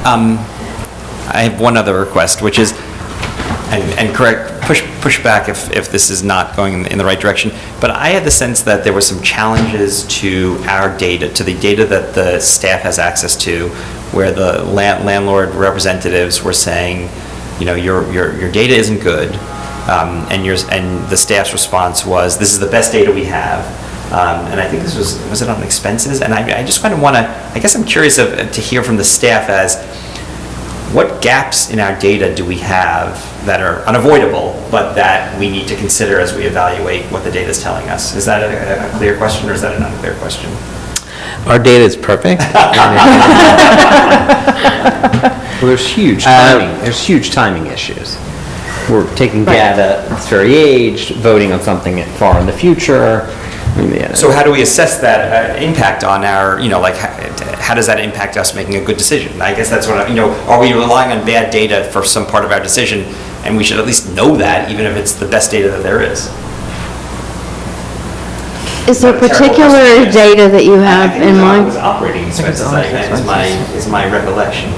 I have one other request, which is, and correct, push back if this is not going in the right direction, but I had the sense that there were some challenges to our data, to the data that the staff has access to, where the landlord representatives were saying, your data isn't good, and the staff's response was, this is the best data we have. And I think this was it on expenses? And I just kind of want to, I guess I'm curious to hear from the staff as, what gaps in our data do we have that are unavoidable, but that we need to consider as we evaluate what the data is telling us? Is that a clear question, or is that an unclear question? Our data is perfect. Well, there's huge timing issues. We're taking data that's very aged, voting on something far in the future. So how do we assess that impact on our, how does that impact us making a good decision? I guess that's what are we relying on bad data for some part of our decision, and we should at least know that, even if it's the best data that there is? Is there particular data that you have in mind? It was operating expenses, is my recollection.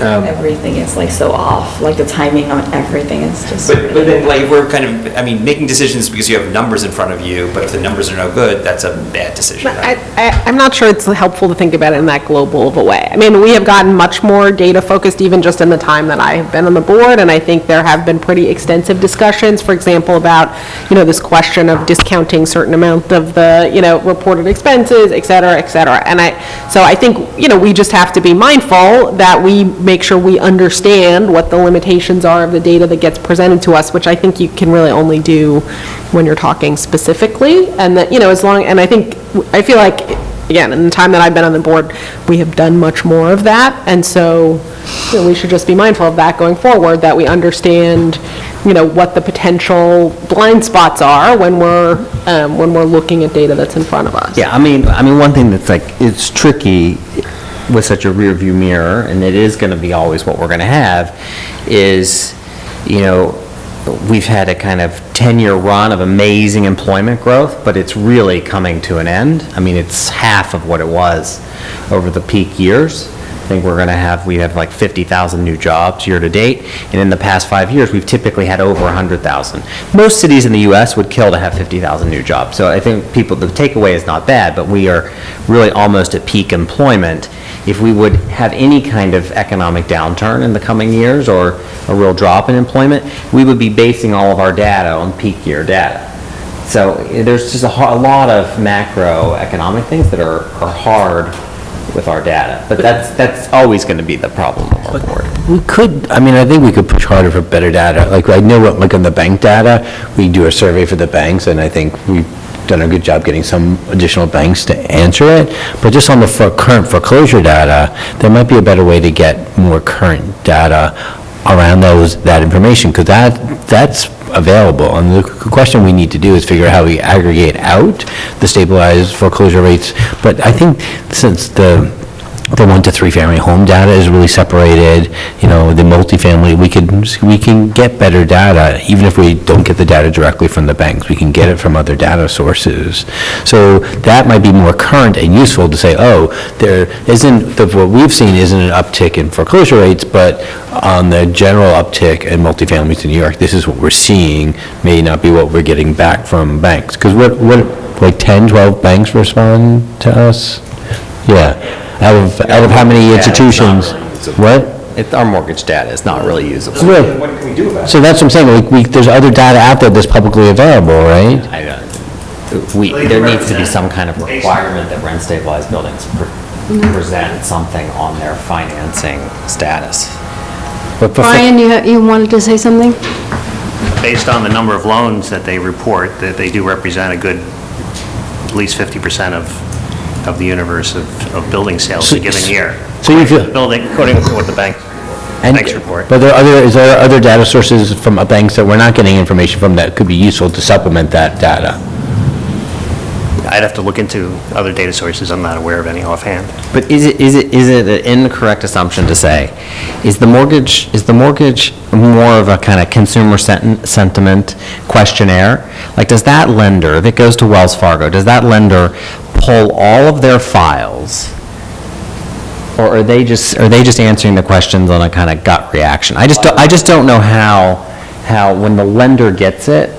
Everything is so off, the timing on everything is just. But then we're kind of, making decisions because you have numbers in front of you, but if the numbers are no good, that's a bad decision. I'm not sure it's helpful to think about it in that global of a way. We have gotten much more data focused even just in the time that I have been on the board, and I think there have been pretty extensive discussions, for example, about, this question of discounting certain amount of the, reported expenses, et cetera, et cetera. And so I think, we just have to be mindful that we make sure we understand what the limitations are of the data that gets presented to us, which I think you can really only do when you're talking specifically. And that, and I feel like, again, in the time that I've been on the board, we have done much more of that. And so, we should just be mindful of that going forward, that we understand, what the potential blind spots are when we're looking at data that's in front of us. Yeah, one thing that's it's tricky with such a rear view mirror, and it is going to be always what we're going to have, is, we've had a kind of 10-year run of amazing employment growth, but it's really coming to an end. It's half of what it was over the peak years. I think we have 50,000 new jobs year to date, and in the past 5 years, we've typically had over 100,000. Most cities in the U.S. would kill to have 50,000 new jobs. So I think the takeaway is not bad, but we are really almost at peak employment. If we would have any kind of economic downturn in the coming years, or a real drop in employment, we would be basing all of our data on peak year data. So there's just a lot of macroeconomic things that are hard with our data, but that's always going to be the problem of our board. We could, I think we could push harder for better data. I know on the bank data, we do a survey for the banks, and I think we've done a good job getting some additional banks to answer it. But just on the current foreclosure data, there might be a better way to get more current data around that information, because that's available. And the question we need to do is figure out how we aggregate out the stabilized foreclosure rates. But I think since the 1 to 3 family home data is really separated, the multifamily, we can get better data, even if we don't get the data directly from the banks. We can get it from other data sources. So that might be more current and useful to say, what we've seen isn't an uptick in foreclosure rates, but on the general uptick in multifamilies in New York, this is what we're seeing, may not be what we're getting back from banks. Because what 10, 12 banks respond to us? Yeah. Out of how many institutions? What? Our mortgage data is not really usable. So what can we do about it? So that's what I'm saying. There's other data out there that's publicly available, right? There needs to be some kind of requirement that rent stabilized buildings present something on their financing status. Brian, you wanted to say something? Based on the number of loans that they report, that they do represent a good, at least 50% of the universe of building sales a given year. So you feel according to what the banks report. But is there other data sources from banks that we're not getting information from that could be useful to supplement that data? I'd have to look into other data sources. I'm not aware of any offhand. But is it an incorrect assumption to say, is the mortgage more of a kind of consumer sentiment questionnaire? Does that lender, if it goes to Wells Fargo, does that lender pull all of their files Or are they just answering the questions on a kind of gut reaction? I just don't know how when the lender gets it,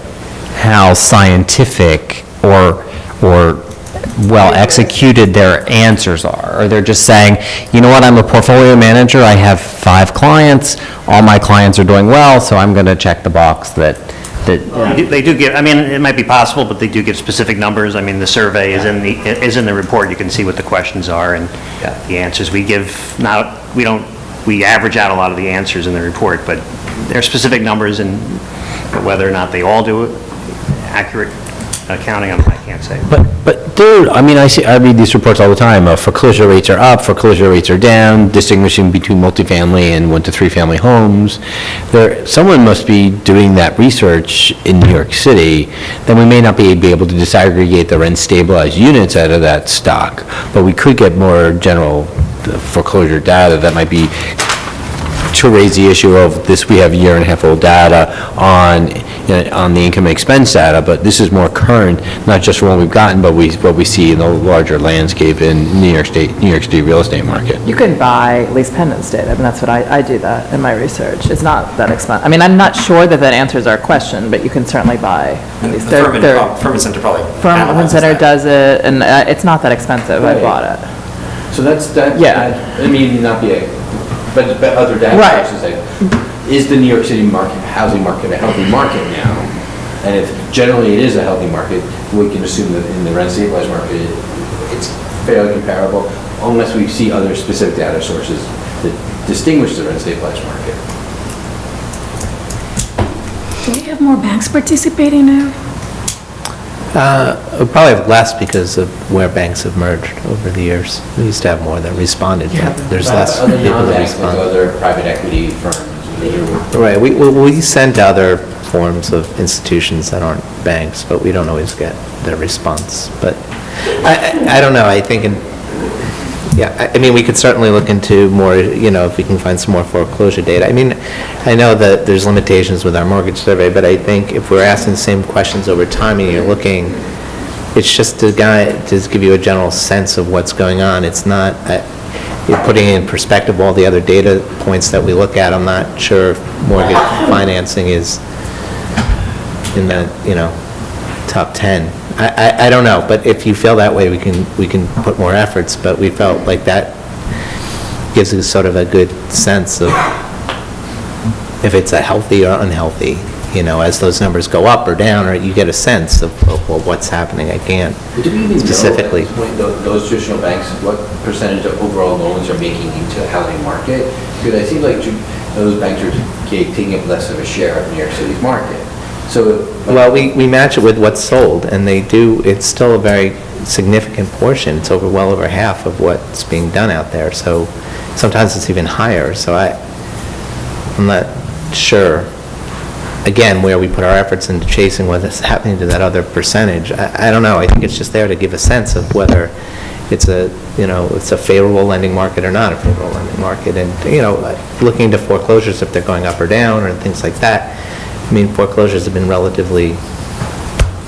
how scientific or well-executed their answers are. Or they're just saying, you know what, I'm a portfolio manager, I have 5 clients, all my clients are doing well, so I'm going to check the box that. They do give, I mean, it might be possible, but they do give specific numbers. I mean, the survey is in the report. You can see what the questions are and the answers. We give, we average out a lot of the answers in the report, but there are specific numbers, and whether or not they all do it, accurate accounting, I can't say. But dude, I mean, I read these reports all the time. Foreclosure rates are up, foreclosure rates are down, distinguishing between multifamily and 1 to 3 family homes. Someone must be doing that research in New York City. Then we may not be able to disaggregate the rent stabilized units out of that stock, but we could get more general foreclosure data that might be to raise the issue of this. We have 1.5-year-old data on the income and expense data, but this is more current, not just from what we've gotten, but what we see in the larger landscape in New York City real estate market. You can buy lease pendants data, and that's what I do that in my research. It's not that expensive. I mean, I'm not sure that answers our question, but you can certainly buy. The Furman Center probably Furman analyzes Center that. does it, and it's not that expensive. I Right. bought it. So that's, Yeah. I mean, not be but other data Right. sources, like, is the New York City housing market a healthy market now? And if generally it is a healthy market, we can assume that in the rent stabilized market, it's fairly comparable, unless we see other specific data sources that distinguish the rent stabilized market. Do we have more banks participating now? We probably have less because of where banks have merged over the years. We used to have more that responded, but there's less Other people that non-banks, like respond. other private equity firms. Right, we send to other forms of institutions that aren't banks, but we don't always get their response. But I don't know, I think, I mean, we could certainly look into more, if we can find some more foreclosure data. I mean, I know that there's limitations with our mortgage survey, but I think if we're asking the same questions over time and you're looking, it's just to give you a general sense of what's going on. It's not, you're putting in perspective all the other data points that we look at. I'm not sure if mortgage financing is in the, top 10. I don't know, but if you feel that way, we can put more efforts, but we felt like that gives us sort of a good sense of if it's a healthy or unhealthy, as those numbers go up or down, or you get a sense of well, what's happening. I can't specifically. Do we even know at this point, those traditional banks, what percentage of overall loans are making into the housing market? Because I see like those banks are taking up less of a share of New York City's market. So, Well, we match it with what's sold, and they do, it's still a very significant portion. It's well over half of what's being done out there, so sometimes it's even higher. So I'm not sure, again, where we put our efforts into chasing what's happening to that other percentage. I don't know. I think it's just there to give a sense of whether it's a favorable lending market or not a favorable lending market. And, looking into foreclosures, if they're going up or down or things like that. I mean, foreclosures have been relatively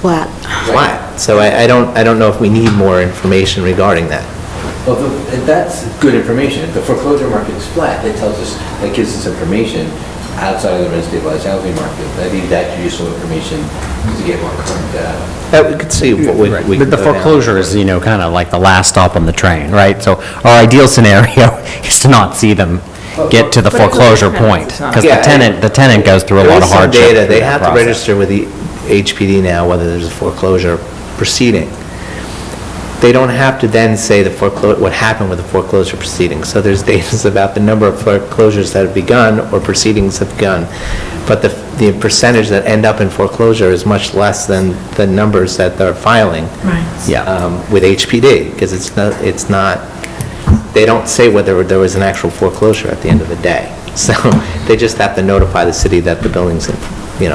Flat. flat. So I don't know if we need more information regarding that. well, that's good information. If the foreclosure market is flat, that gives us information outside of the rent stabilized housing market. I think that's useful information to get more current data. We could see what we But could the go down. foreclosure is, kind of like the last stop on the train, right? So our ideal scenario is to not see them get to the But it's foreclosure a tenant, point, it's not- because Yeah, the tenant goes through a There lot is of some hardship. data. through They that have to process. register with the HPD now whether there's a foreclosure proceeding. They don't have to then say what happened with the foreclosure proceeding. So there's data about the number of foreclosures that have begun or proceedings have begun. But the percentage that end up in foreclosure is much less than the numbers that they're filing. Right. With HPD, because it's not, they don't say whether there was an actual foreclosure at the end of the day. So they just have to notify the city that the building's in,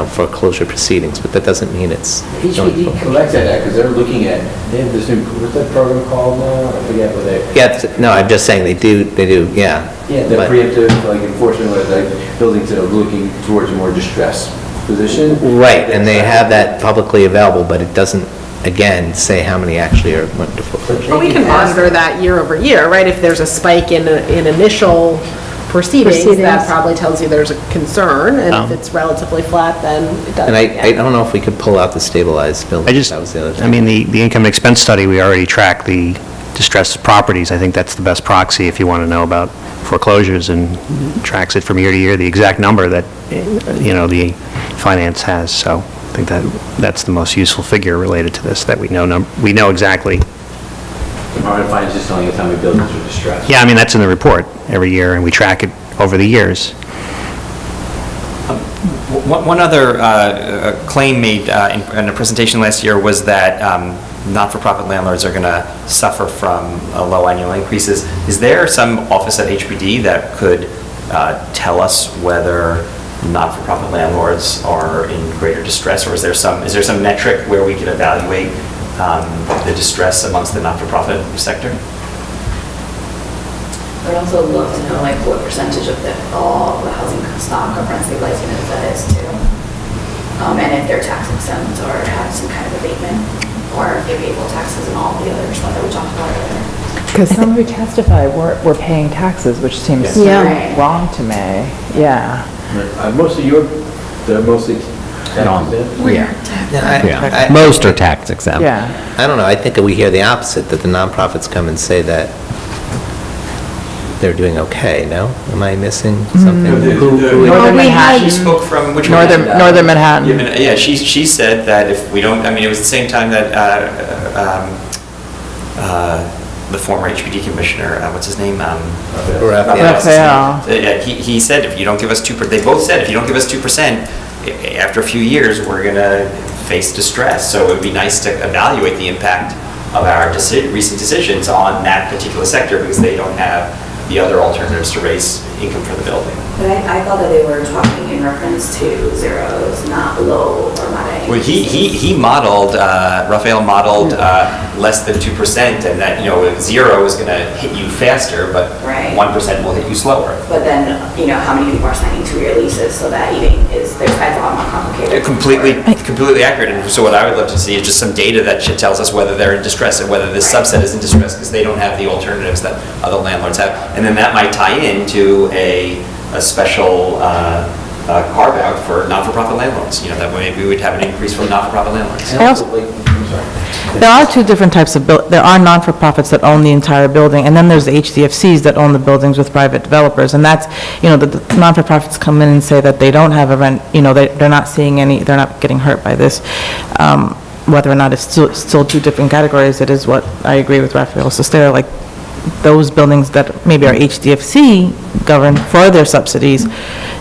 foreclosure proceedings, but that doesn't mean it's. HPD collects that because they're looking at, they have this new, what's that program called now? I forget what they. Yeah, no, I'm just saying they do, yeah. Yeah, the But- preemptive, like enforcement, like buildings that are looking towards a more distressed position. Right, and they have that publicly available, but it doesn't again, say how many actually are went to foreclosure. But we can monitor that year over year, right? If there's a spike in initial proceedings, that Proceedings. probably tells you there's a concern, and if it's relatively flat, then it doesn't. And I don't know if we could pull out the stabilized buildings. That was the other thing. I mean, the income and expense study, we already track the distressed properties. I think that's the best proxy if you want to know about foreclosures, and tracks it from year to year, the exact number that, the finance has. So I think that's the most useful figure related to this, that we know exactly. Department of Finance is telling us how many buildings are distressed. Yeah, I mean, that's in the report every year, and we track it over the years. One other claim made in a presentation last year was that not-for-profit landlords are going to suffer from low annual increases. Is there some office at HPD that could tell us whether not-for-profit landlords are in greater distress, or is there some metric where we can evaluate the distress amongst the not-for-profit sector? I'd also love to know like what percentage of all the housing stock of rent stabilized units that is too. And if they're tax exempt or have some kind of abatement, or if they pay full taxes and all the other stuff that we talked about earlier. Because some who testify were paying taxes, which seems Yeah. wrong to me. Yeah. They're mostly Yeah. Most are tax exempt. Yeah. I don't know, I think we hear the opposite, that the nonprofits come and say that they're doing okay, no? Am I missing something? Northern Manhattan. She spoke from which Northern Manhattan. Yeah, she said that if we don't, I mean, it was the same time that the former HPD commissioner, what's his name? Raphael. Yeah, he said if you don't give us 2%, they both said if you don't give us 2%, after a few years, we're going to face distress. So it would be nice to evaluate the impact of our recent decisions on that particular sector, because they don't have the other alternatives to raise income for the building. But I thought that they were talking in reference to zeros, not low or moderate. Well, he modeled, Raphael modeled less than 2%, and that, zero is going to hit you faster, but Right. 1% will hit you slower. But then, how many people are signing 2-year leases, so that even it's a lot more complicated. Completely accurate. And so what I would love to see is just some data that tells us whether they're in distress and whether this subset is in distress, because they don't have the alternatives that other landlords have. And then that might tie into a special carve-out for not-for-profit landlords. That way maybe we would have an increase from not-for-profit landlords. There are two different types of, there are non-for-profits that own the entire building, and then there's the HDFCs that own the buildings with private developers, and that's, the non-for-profits come in and say that they don't have a rent, they're not seeing any, they're not getting hurt by this. Whether or not it's still two different categories, it is what I agree with Raphael Sestero, like, those buildings that maybe are HDFC governed for their subsidies,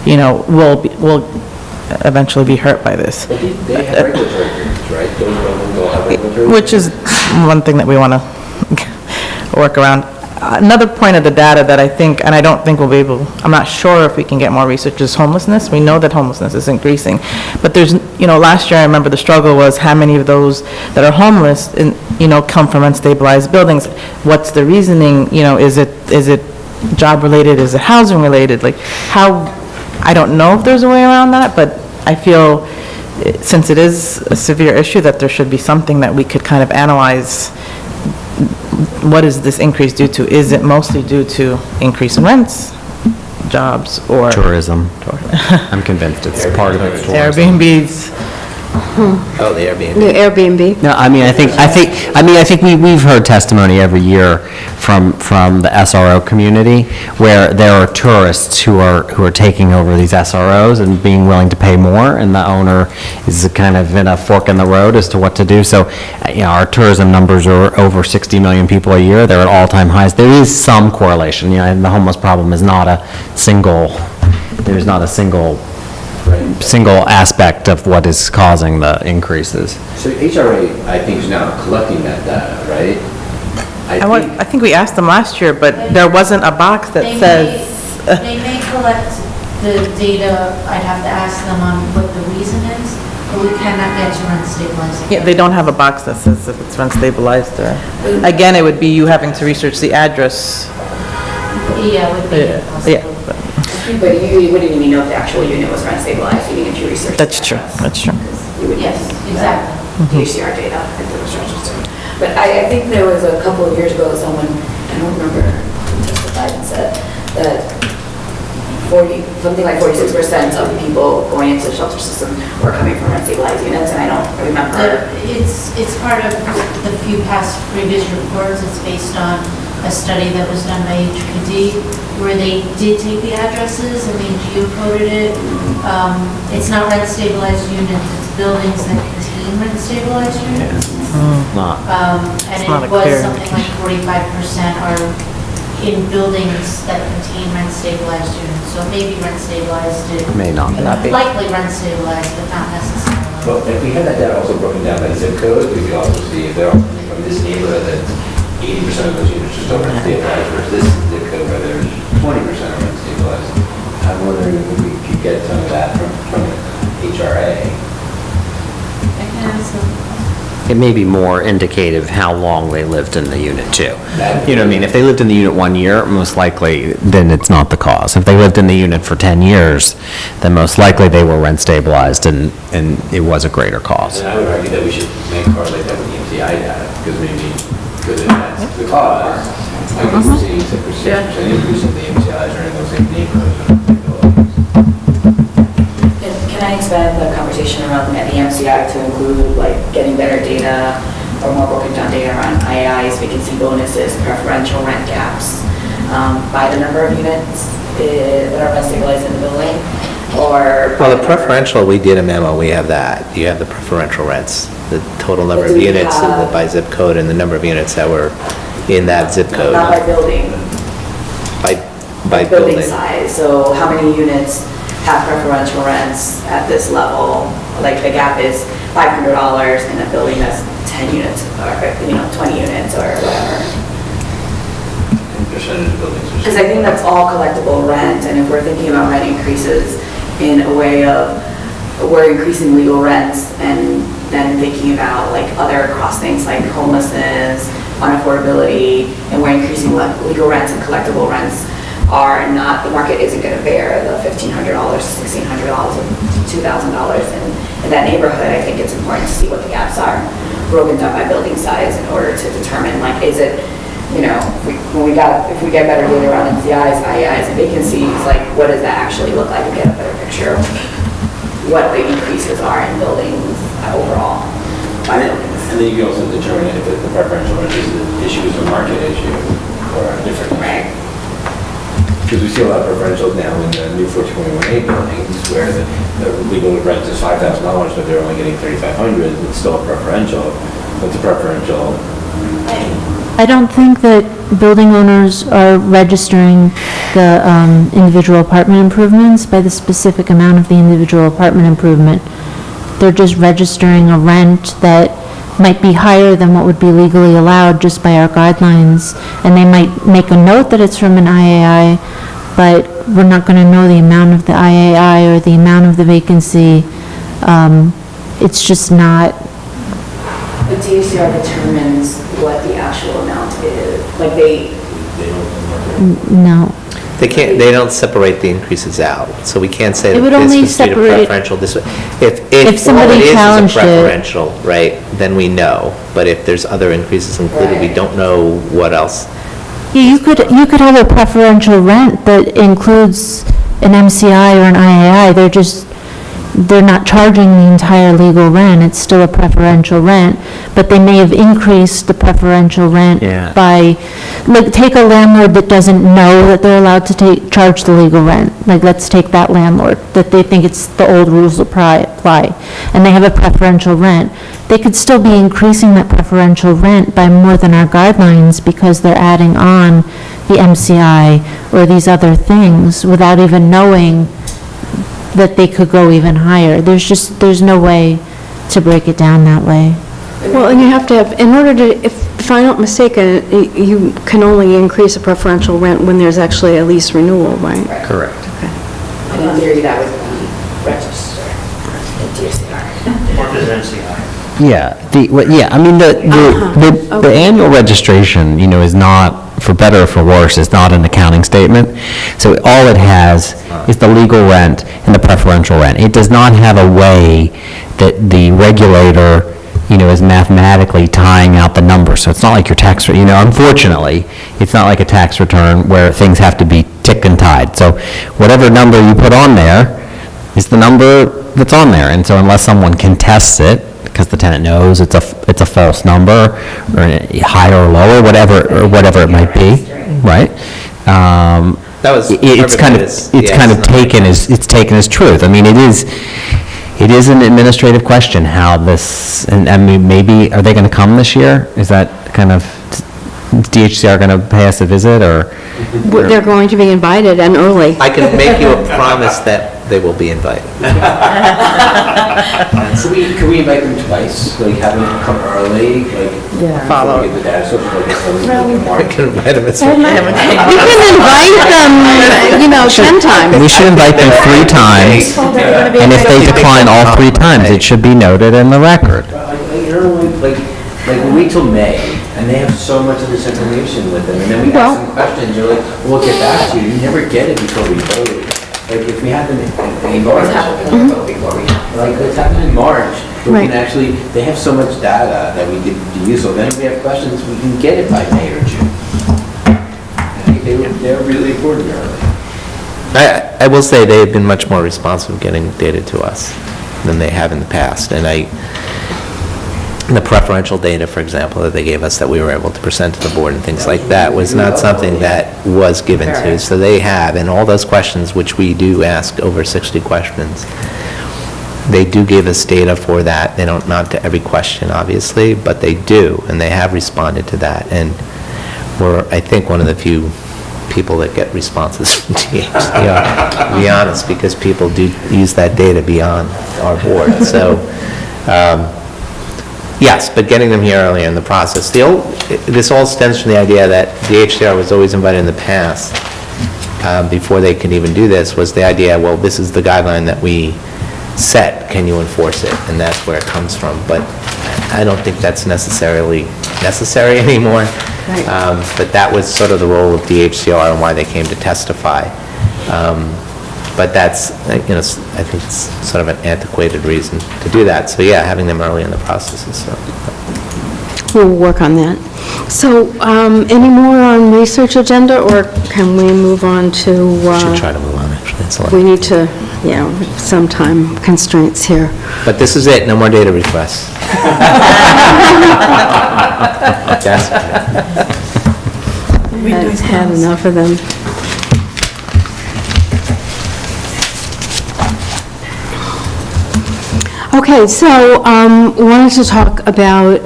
will eventually be hurt by this. But they have regulatory agreements, right? Those buildings all have regulatory. Which is one thing that we want to work around. Another point of the data that I think, and I don't think we'll be able, I'm not sure if we can get more research, is homelessness. We know that homelessness is increasing, but there's, last year I remember the struggle was how many of those that are homeless, come from unstabilized buildings. What's the reasoning? Is it job related? Is it housing related? Like I don't know if there's a way around that, but I feel since it is a severe issue that there should be something that we could kind of analyze. What is this increase due to? Is it mostly due to increase in rents, jobs, or Tourism. I'm convinced it's part of it. Airbnbs? Oh, the Airbnb. New Airbnb. No, I think we've heard testimony every year from the SRO community where there are tourists who are taking over these SROs and being willing to pay more, and the owner is kind of in a fork in the road as to what to do. So, our tourism numbers are over 60 million people a year. They're at all-time highs. There is some correlation. And the homeless problem is not a single. There's not a single aspect of what is causing the increases. So HRA, I think, is now collecting that data, right? I think we asked them last year, but there wasn't a box that says. They may collect the data, I'd have to ask them on what the reason is, but we cannot get to rent stabilizing. Yeah, they don't have a box that says if it's rent stabilized or, again, it would be you having to research the address. Yeah, it would be Yeah, possible. But you wouldn't even know if the actual unit was rent stabilized, even if you researched. That's true, that's true. Yes, exactly. The UCR data, if it was rent But I think there was a couple of years ago, someone, I don't remember, who testified and said that something like 46% of the people going into the shelter system were coming from rent-stabilized units, and I don't remember. It's part of the few past previous reports. It's based on a study that was done by HPD, where they did take the addresses and they geocoded it. It's not rent-stabilized units, it's buildings that contain rent-stabilized units. Not. And It's not it a was clear- something like 45% are in buildings that contain rent-stabilized units. So maybe rent-stabilized, May not be. likely rent-stabilized, but not necessarily. Well, if we had that data also broken down by zip code, we could also see if they're all from this neighborhood, that 80% of those units are still rent stabilized, versus this zip code where there's 20% are rent stabilized. I'm wondering if we could get some of that from HRA. I can ask them. It may be more indicative how long they lived in the unit too. You know what I mean? If they lived in the unit 1 year, most likely, then it's not the cause. If they lived in the unit for 10 years, then most likely they were rent stabilized and it was a greater cause. And I would argue that we should make correlate that with the MCI data, because maybe, because if that's the cause, I think we're seeing 6% increase in the MCIs are in those same neighborhoods. Can I expand the conversation around the MCI to include like getting better data or more broken down data around IAIs, vacancy bonuses, preferential rent gaps by the number of units that are rent stabilized in the building? Or Well, the preferential, we did a memo, we have that. You have the preferential rents, the total number But of do we units have- by zip code and the number of units that were in that zip code. not by building, By building building. size. So how many units have preferential rents at this level? Like the gap is $500 in a building that's 10 units or, 20 units or whatever. Percentage of buildings. Because I think that's all collectible rent, and if we're thinking about rent increases in a way of, we're increasing legal rents and then thinking about like other cost things like homelessness, unaffordability, and we're increasing legal rents and collectible rents are not, the market isn't going to bear the $1,500, $1,600, $2,000 in that neighborhood. I think it's important to see what the gaps are broken down by building size in order to determine like, is it, if we get better data around MCIs, IAIs, and vacancies, like what does that actually look like, and get a better picture of what the increases are in buildings overall. And then you can also determine if the preferential rent issue is a market issue or a different. Right. Because we see a lot of preferentials now in the new 14.18 buildings where the legal rent is $5,000, but they're only getting $3,500. It's still a preferential. What's a preferential? I don't think that building owners are registering the individual apartment improvements by the specific amount of the individual apartment improvement. They're just registering a rent that might be higher than what would be legally allowed just by our guidelines. And they might make a note that it's from an IAI, but we're not going to know the amount of the IAI or the amount of the vacancy. It's just not. The DCR determines what the actual amount is. Like No. They don't separate the increases out, so we can't say It that would this only was due to separate- preferential this way. If all somebody it is challenged a it- preferential, right, then we know. But if there's other increases included, we Right. don't know what else. Yeah, you could have a preferential rent that includes an MCI or an IAI. They're not charging the entire legal rent. It's still a preferential rent, but they may have increased the preferential rent Yeah. by, like, take a landlord that doesn't know that they're allowed to charge the legal rent. Like, let's take that landlord, that they think it's the old rules apply, and they have a preferential rent. They could still be increasing that preferential rent by more than our guidelines because they're adding on the MCI or these other things without even knowing that they could go even higher. There's no way to break it down that way. Well, and you have to have, in order to, if I'm not mistaken, you can only increase a preferential rent when there's actually a lease renewal, right? Correct. And in theory, that would be registered in DCR. What does MCI? Yeah, I mean, the annual registration, is not, for better or for worse, is not an accounting statement. So all it has is the legal rent and the preferential rent. It does not have a way that the regulator is mathematically tying out the number. So it's not like your tax, unfortunately, it's not like a tax return where things have to be ticked and tied. So whatever number you put on there is the number that's on there. And so unless someone contests it, because the tenant knows it's a false number, or higher or lower, whatever it might be, right? That was It's kind of taken as truth. I mean, it is an administrative question how this, and I mean, maybe, are they going to come this year? Is that kind of, is DHCR going to pay us a visit, or? They're going to be invited and early. I can make you a promise that they will be invited. Can we invite them twice? Like, have them come early, like? Yeah. Follow. Get the data, so like, I can invite them as well. You can invite them, 10 times. We should invite them 3 times, and if they decline all 3 times, it should be noted in the record. Like, we wait till May, and they have so much of this information with them, and then we ask them questions, you're like, we'll get back to you, you never get it before we vote. Like, if we have them in March, like, let's have them in March, we Right. can actually, they have so much data that we could use, so then if we have questions, we can get it by May or June. I think they're really important early. I will say they have been much more responsive getting data to us than they have in the past. And the preferential data, for example, that they gave us that we were able to present to the board and things like that was not something that was given to. So they have, and all those questions, which we do ask over 60 questions, they do give us data for that. They don't, not to every question, obviously, but they do, and they have responded to that. And we're, I think, one of the few people that get responses from DHCR, to be honest, because people do use that data beyond our board. So, yes, but getting them here earlier in the process. This all stems from the idea that DHCR was always invited in the past, before they could even do this, was the idea, well, this is the guideline that we set, can you enforce it? And that's where it comes from. But I don't think that's necessarily necessary anymore. But that was sort of the role of DHCR and why they came to testify. But that's, I think it's sort of an antiquated reason to do that. So yeah, having them early in the process is We'll work on that. So, any more on research agenda, or can we move on to? should try to move on, actually. That's a lot. We need to, some time constraints here. But this is it, no more data requests. Yes. I've had enough of them. Okay, so wanted to talk about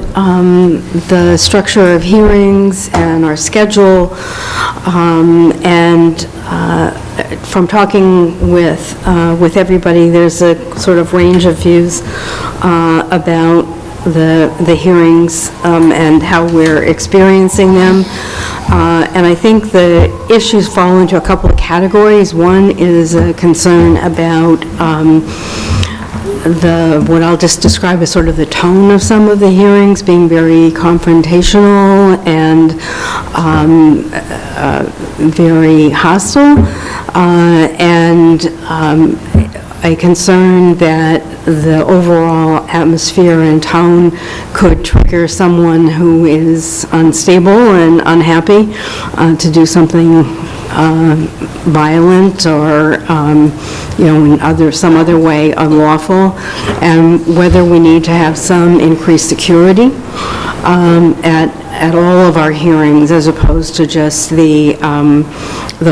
the structure of hearings and our schedule, and from talking with everybody, there's a sort of range of views about the hearings and how we're experiencing them. And I think the issues fall into a couple of categories. One is a concern about what I'll just describe as sort of the tone of some of the hearings being very confrontational and very hostile, and a concern that the overall atmosphere and tone could trigger someone who is unstable and unhappy to do something violent or, in some other way unlawful, and whether we need to have some increased security at all of our hearings, as opposed to just the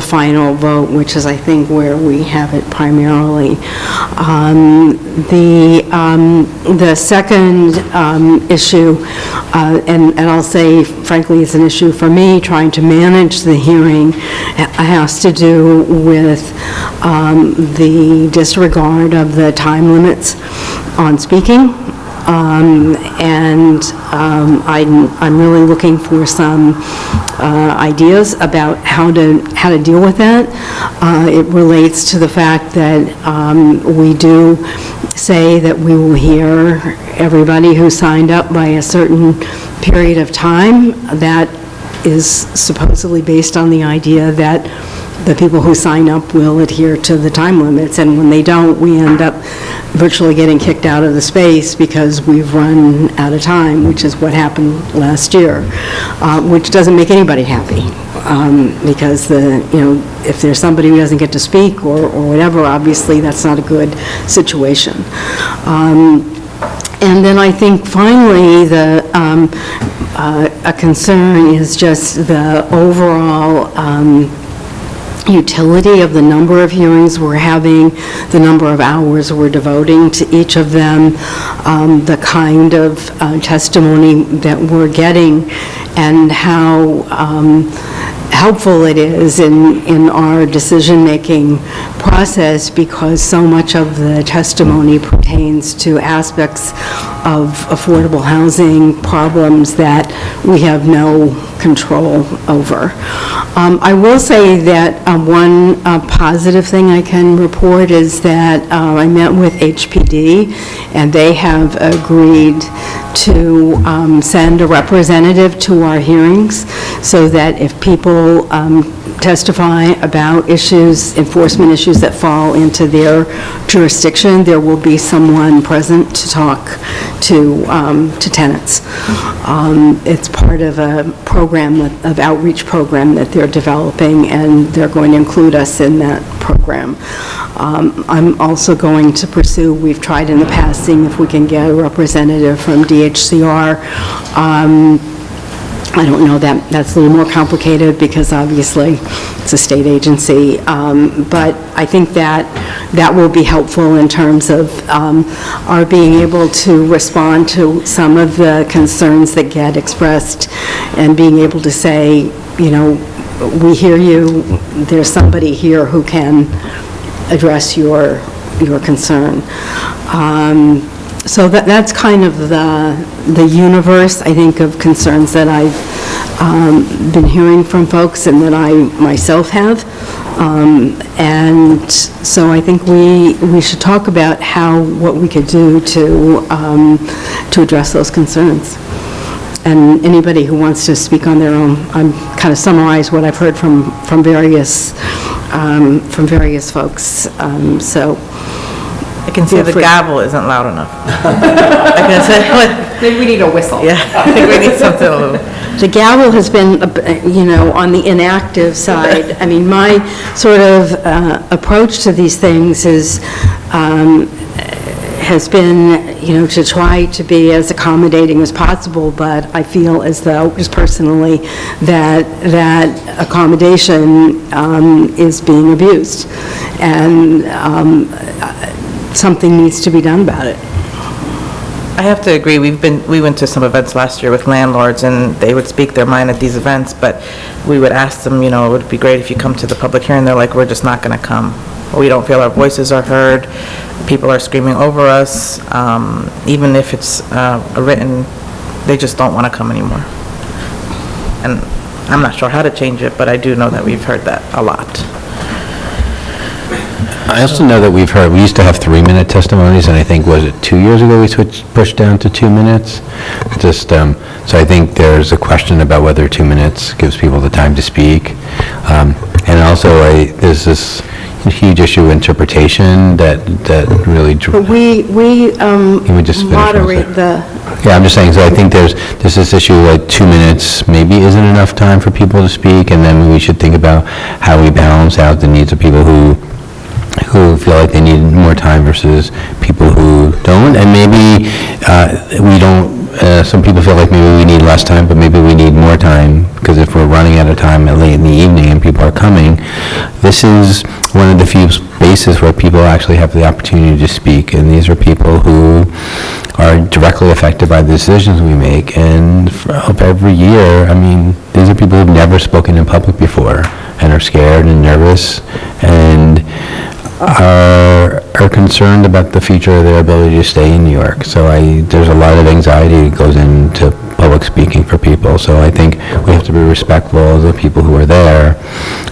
final vote, which is, I think, where we have it primarily. The second issue, and I'll say, frankly, it's an issue for me, trying to manage the hearing, has to do with the disregard of the time limits on speaking. And I'm really looking for some ideas about how to deal with that. It relates to the fact that we do say that we will hear everybody who signed up by a certain period of time. That is supposedly based on the idea that the people who sign up will adhere to the time limits, and when they don't, we end up virtually getting kicked out of the space because we've run out of time, which is what happened last year, which doesn't make anybody happy. Because if there's somebody who doesn't get to speak or whatever, obviously that's not a good situation. And then I think finally, a concern is just the overall utility of the number of hearings we're having, the number of hours we're devoting to each of them, the kind of testimony that we're getting, and how helpful it is in our decision-making process, because so much of the testimony pertains to aspects of affordable housing problems that we have no control over. I will say that one positive thing I can report is that I met with HPD, and they have agreed to send a representative to our hearings, so that if people testify about issues, enforcement issues that fall into their jurisdiction, there will be someone present to talk to tenants. It's part of a program, of outreach program that they're developing, and they're going to include us in that program. I'm also going to pursue, we've tried in the past, seeing if we can get a representative from DHCR. I don't know, that's a little more complicated because obviously it's a state agency, but I think that will be helpful in terms of our being able to respond to some of the concerns that get expressed, and being able to say, we hear you, there's somebody here who can address your concern. So that's kind of the universe, I think, of concerns that I've been hearing from folks and that I myself have. And so I think we should talk about what we could do to address those concerns. And anybody who wants to speak on their own, I'm kind of summarize what I've heard from various folks. So I can see the gavel isn't loud enough. I can say, Maybe we need a whistle. yeah, I think we need something a little. the gavel has been, on the inactive side. I mean, my sort of approach to these things has been, to try to be as accommodating as possible, but I feel as though, just personally, that accommodation is being abused, and something needs to be done about it. I have to agree, we went to some events last year with landlords, and they would speak their mind at these events, but we would ask them, it would be great if you come to the public hearing. They're like, we're just not going to come. We don't feel our voices are heard. People are screaming over us. Even if it's written, they just don't want to come anymore. And I'm not sure how to change it, but I do know that we've heard that a lot. I also know that we used to have 3-minute testimonies, and I think, was it 2 years ago we pushed down to 2 minutes? Just, so I think there's a question about whether 2 minutes gives people the time to speak. And also, there's this huge issue of interpretation that really... But we just finish moderate the... Yeah, I'm just saying, so I think there's this issue, like 2 minutes maybe isn't enough time for people to speak, and then we should think about how we balance out the needs of people who feel like they need more time versus people who don't, and maybe we don't, some people feel like maybe we need less time, but maybe we need more time, because if we're running out of time late in the evening and people are coming, this is one of the few spaces where people actually have the opportunity to speak, and these are people who are directly affected by the decisions we make, and every year, I mean, these are people who've never spoken in public before, and are scared and nervous, and are concerned about the future of their ability to stay in New York. So there's a lot of anxiety that goes into public speaking for people. So I think we have to be respectful of the people who are there,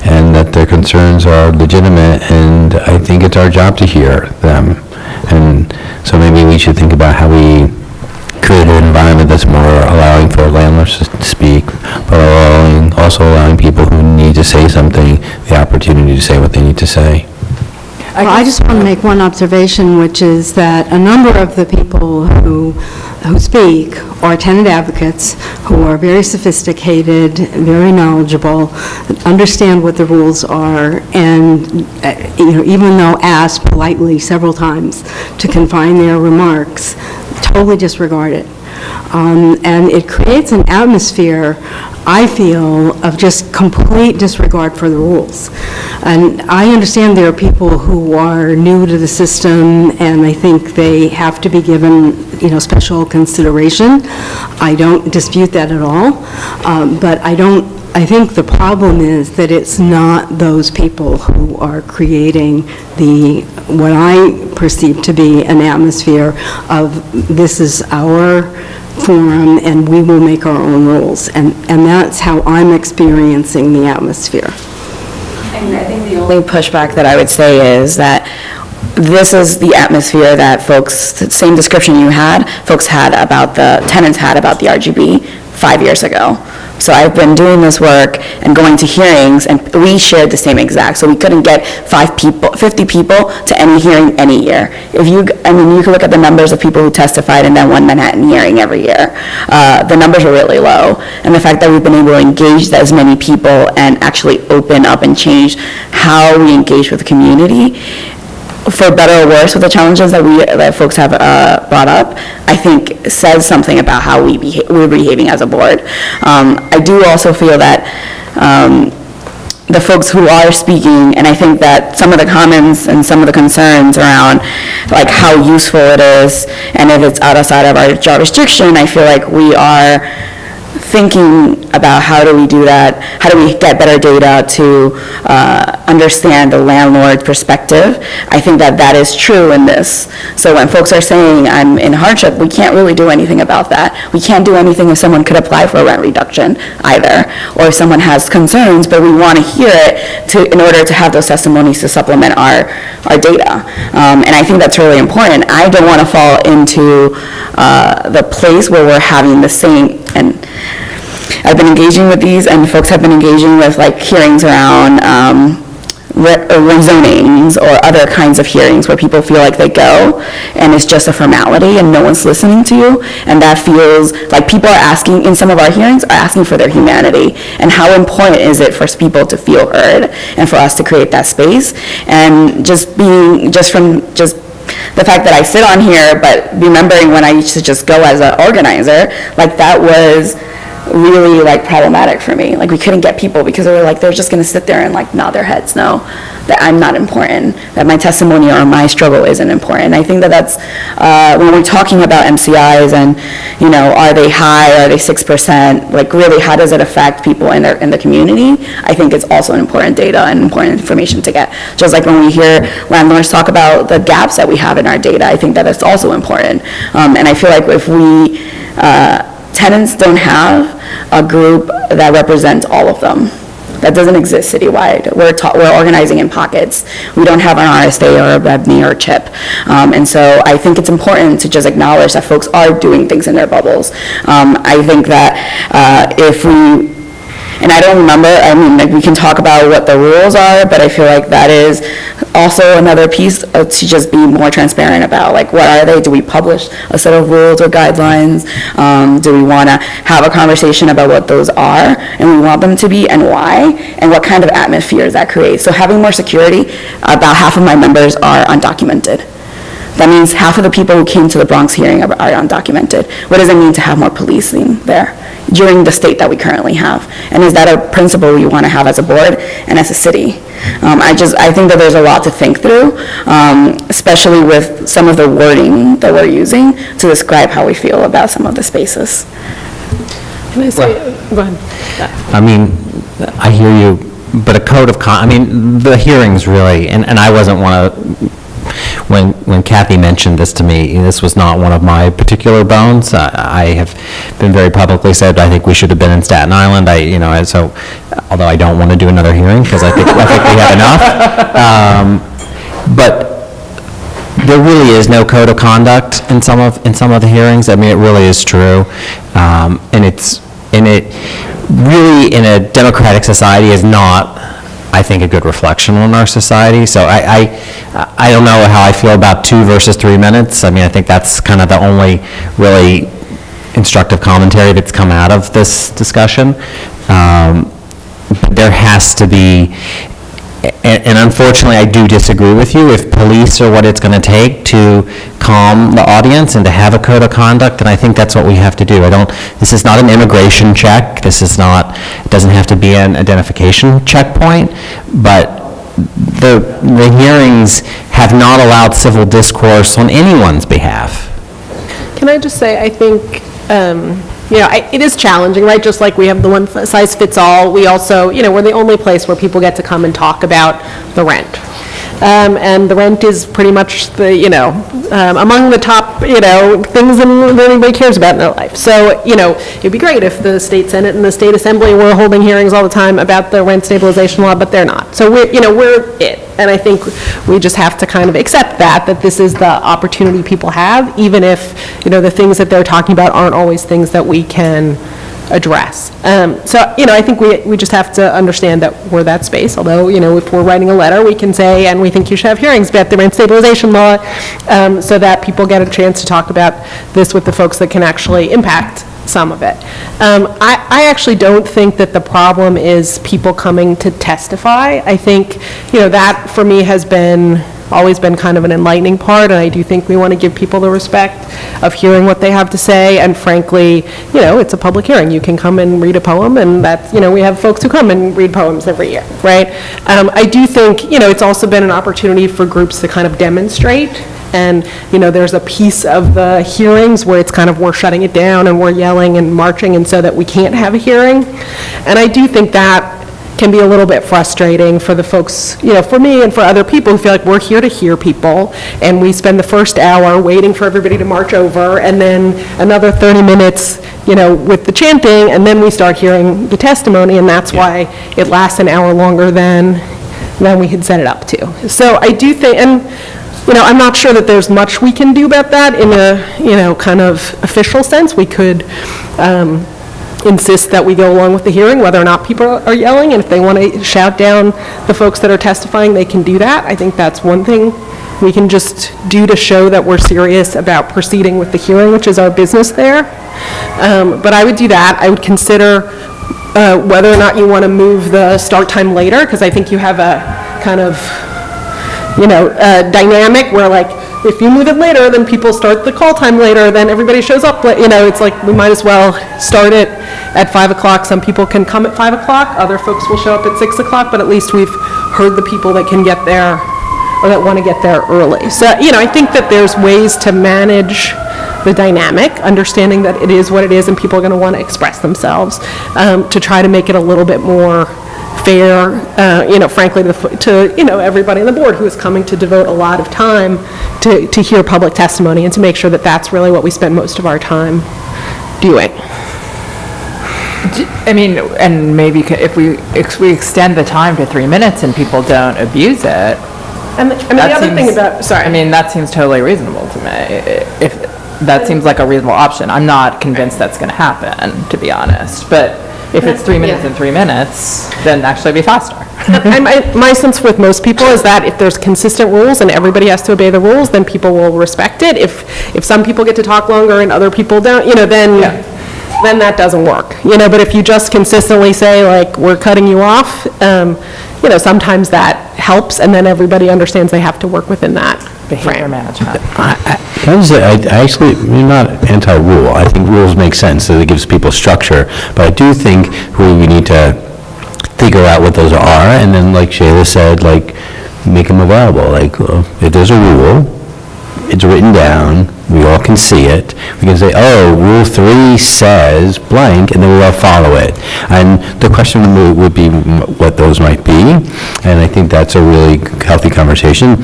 and that their concerns are legitimate, and I think it's our job to hear them. And so maybe we should think about how we create an environment that's more allowing for landlords to speak, but also allowing people who need to say something the opportunity to say what they need to say. Well, I just want to make one observation, which is that a number of the people who speak are tenant advocates who are very sophisticated, very knowledgeable, understand what the rules are, and, even though asked politely several times to confine their remarks, totally disregard it. And it creates an atmosphere, I feel, of just complete disregard for the rules. And I understand there are people who are new to the system, and I think they have to be given, special consideration. I don't dispute that at all, but I think the problem is that it's not those people who are creating what I perceive to be an atmosphere of, this is our forum and we will make our own rules. And that's how I'm experiencing the atmosphere. I think the only pushback that I would say is that this is the atmosphere that folks, the same description you had, tenants had about the RGB 5 years ago. So I've been doing this work and going to hearings, and we shared the same exact, so we couldn't get 50 people to any hearing any year. You can look at the numbers of people who testified in that one Manhattan hearing every year. The numbers are really low, and the fact that we've been able to engage as many people and actually open up and change how we engage with the community, for better or worse, with the challenges that folks have brought up, I think says something about how we're behaving as a board. I do also feel that the folks who are speaking, and I think that some of the comments and some of the concerns around like how useful it is, and if it's outside of our jurisdiction, I feel like we are thinking about how do we do that, how do we get better data to understand the landlord perspective. I think that is true in this. So when folks are saying I'm in hardship, we can't really do anything about that. We can't do anything if someone could apply for a rent reduction either, or if someone has concerns, but we want to hear it in order to have those testimonies to supplement our data. And I think that's really important. I don't want to fall into the place where we're having the same, and I've been engaging with these, and folks have been engaging with like hearings around rezonings or other kinds of hearings where people feel like they go and it's just a formality and no one's listening to you, and that feels like people are asking, in some of our hearings, are asking for their humanity, and how important is it for people to feel heard and for us to create that space. And just from the fact that I sit on here, but remembering when I used to just go as an organizer, like that was really like problematic for me. Like we couldn't get people because they were like, they're just going to sit there and like nod their heads no, that I'm not important, that my testimony or my struggle isn't important. I think that's when we're talking about MCIs and, are they high, are they 6%, like really how does it affect people in the community? I think it's also an important data and important information to get. Just like when we hear landlords talk about the gaps that we have in our data, I think that it's also important. And I feel like if we, tenants don't have a group that represents all of them. That doesn't exist citywide. We're organizing in pockets. We don't have an RSA or a REBNY or a CHIP. And so I think it's important to just acknowledge that folks are doing things in their bubbles. I think that if we, and I don't remember, like we can talk about what the rules are, but I feel like that is also another piece to just be more transparent about, like what are they? Do we publish a set of rules or guidelines? Do we want to have a conversation about what those are and we want them to be and why, and what kind of atmosphere that creates? So having more security, about half of my members are undocumented. That means half of the people who came to the Bronx hearing are undocumented. What does it mean to have more policing there during the state that we currently have? And is that a principle we want to have as a board and as a city? I think that there's a lot to think through, especially with some of the wording that we're using to describe how we feel about some of the spaces. Can I say, go ahead. I mean, I hear you, but a code of the hearings really, and I wasn't one of, when Kathy mentioned this to me, this was not one of my particular bones. I have been very publicly said I think we should have been in Staten Island. So although I don't want to do another hearing because I think we have enough. But there really is no code of conduct in some of the hearings. I mean, it really is true, and it really in a democratic society is not. I think, a good reflection on our society. So I don't know how I feel about 2 versus 3 minutes. I mean, I think that's kind of the only really instructive commentary that's come out of this discussion. But there has to be, and unfortunately, I do disagree with you. If police are what it's going to take to calm the audience and to have a code of conduct, then I think that's what we have to do. This is not an immigration check. This is not, it doesn't have to be an identification checkpoint, but the hearings have not allowed civil discourse on anyone's behalf. Can I just say, I think, it is challenging, right? Just like we have the one size fits all, we also, we're the only place where people get to come and talk about the rent. And the rent is pretty much among the top, things that anybody cares about in their life. So, it'd be great if the state Senate and the state assembly were holding hearings all the time about the rent stabilization law, but they're not. So we're it. And I think we just have to kind of accept that this is the opportunity people have, even if, the things that they're talking about aren't always things that we can address. So, I think we just have to understand that we're that space, although, if we're writing a letter, we can say, and we think you should have hearings about the rent stabilization law, so that people get a chance to talk about this with the folks that can actually impact some of it. I actually don't think that the problem is people coming to testify. I think, that for me has always been kind of an enlightening part, and I do think we want to give people the respect of hearing what they have to say, and frankly, it's a public hearing. You can come and read a poem, and that's, we have folks who come and read poems every year, right? I do think, it's also been an opportunity for groups to kind of demonstrate, and, there's a piece of the hearings where it's kind of we're shutting it down and we're yelling and marching, and so that we can't have a hearing. And I do think that can be a little bit frustrating for the folks, for me and for other people who feel like we're here to hear people, and we spend the first hour waiting for everybody to march over, and then another 30 minutes, with the chanting, and then we start hearing the testimony, and that's why it lasts an hour longer than we had set it up to. So I do think, and, I'm not sure that there's much we can do about that in a, kind of official sense. We could, insist that we go along with the hearing, whether or not people are yelling, and if they want to shout down the folks that are testifying, they can do that. I think that's one thing we can just do to show that we're serious about proceeding with the hearing, which is our business there. But I would do that. I would consider whether or not you want to move the start time later, because I think you have a kind of, dynamic where, like, if you move it later, then people start the call time later, then everybody shows up, it's like we might as well start it at 5 o'clock. Some people can come at 5 o'clock, other folks will show up at 6 o'clock, but at least we've heard the people that can get there, or that want to get there early. So, I think that there's ways to manage the dynamic, understanding that it is what it is and people are going to want to express themselves, to try to make it a little bit more fair, frankly, to everybody on the board who is coming to devote a lot of time to hear public testimony, and to make sure that that's really what we spend most of our time doing. I mean, and maybe if we extend the time to 3 minutes and people don't abuse it. And the other thing about, sorry. I mean, that seems totally reasonable to me. If that seems like a reasonable option. I'm not convinced that's going to happen, to be honest. But if it's 3 minutes and 3 minutes, then actually be faster. And my sense with most people is that if there's consistent rules and everybody has to obey the rules, then people will respect it. If some people get to talk longer and other people don't, then that doesn't work. But if you just consistently say, like, we're cutting you off, sometimes that helps, and then everybody understands they have to work within that Behavior management. I actually, I'm not anti-rule. I think rules make sense, so it gives people structure. But I do think we need to figure out what those are, and then, like Shayla said, like, make them available. Like, if there's a rule, it's written down, we all can see it. We can say, oh, Rule 3 says blank, and then we all follow it. And the question would be what those might be, and I think that's a really healthy conversation.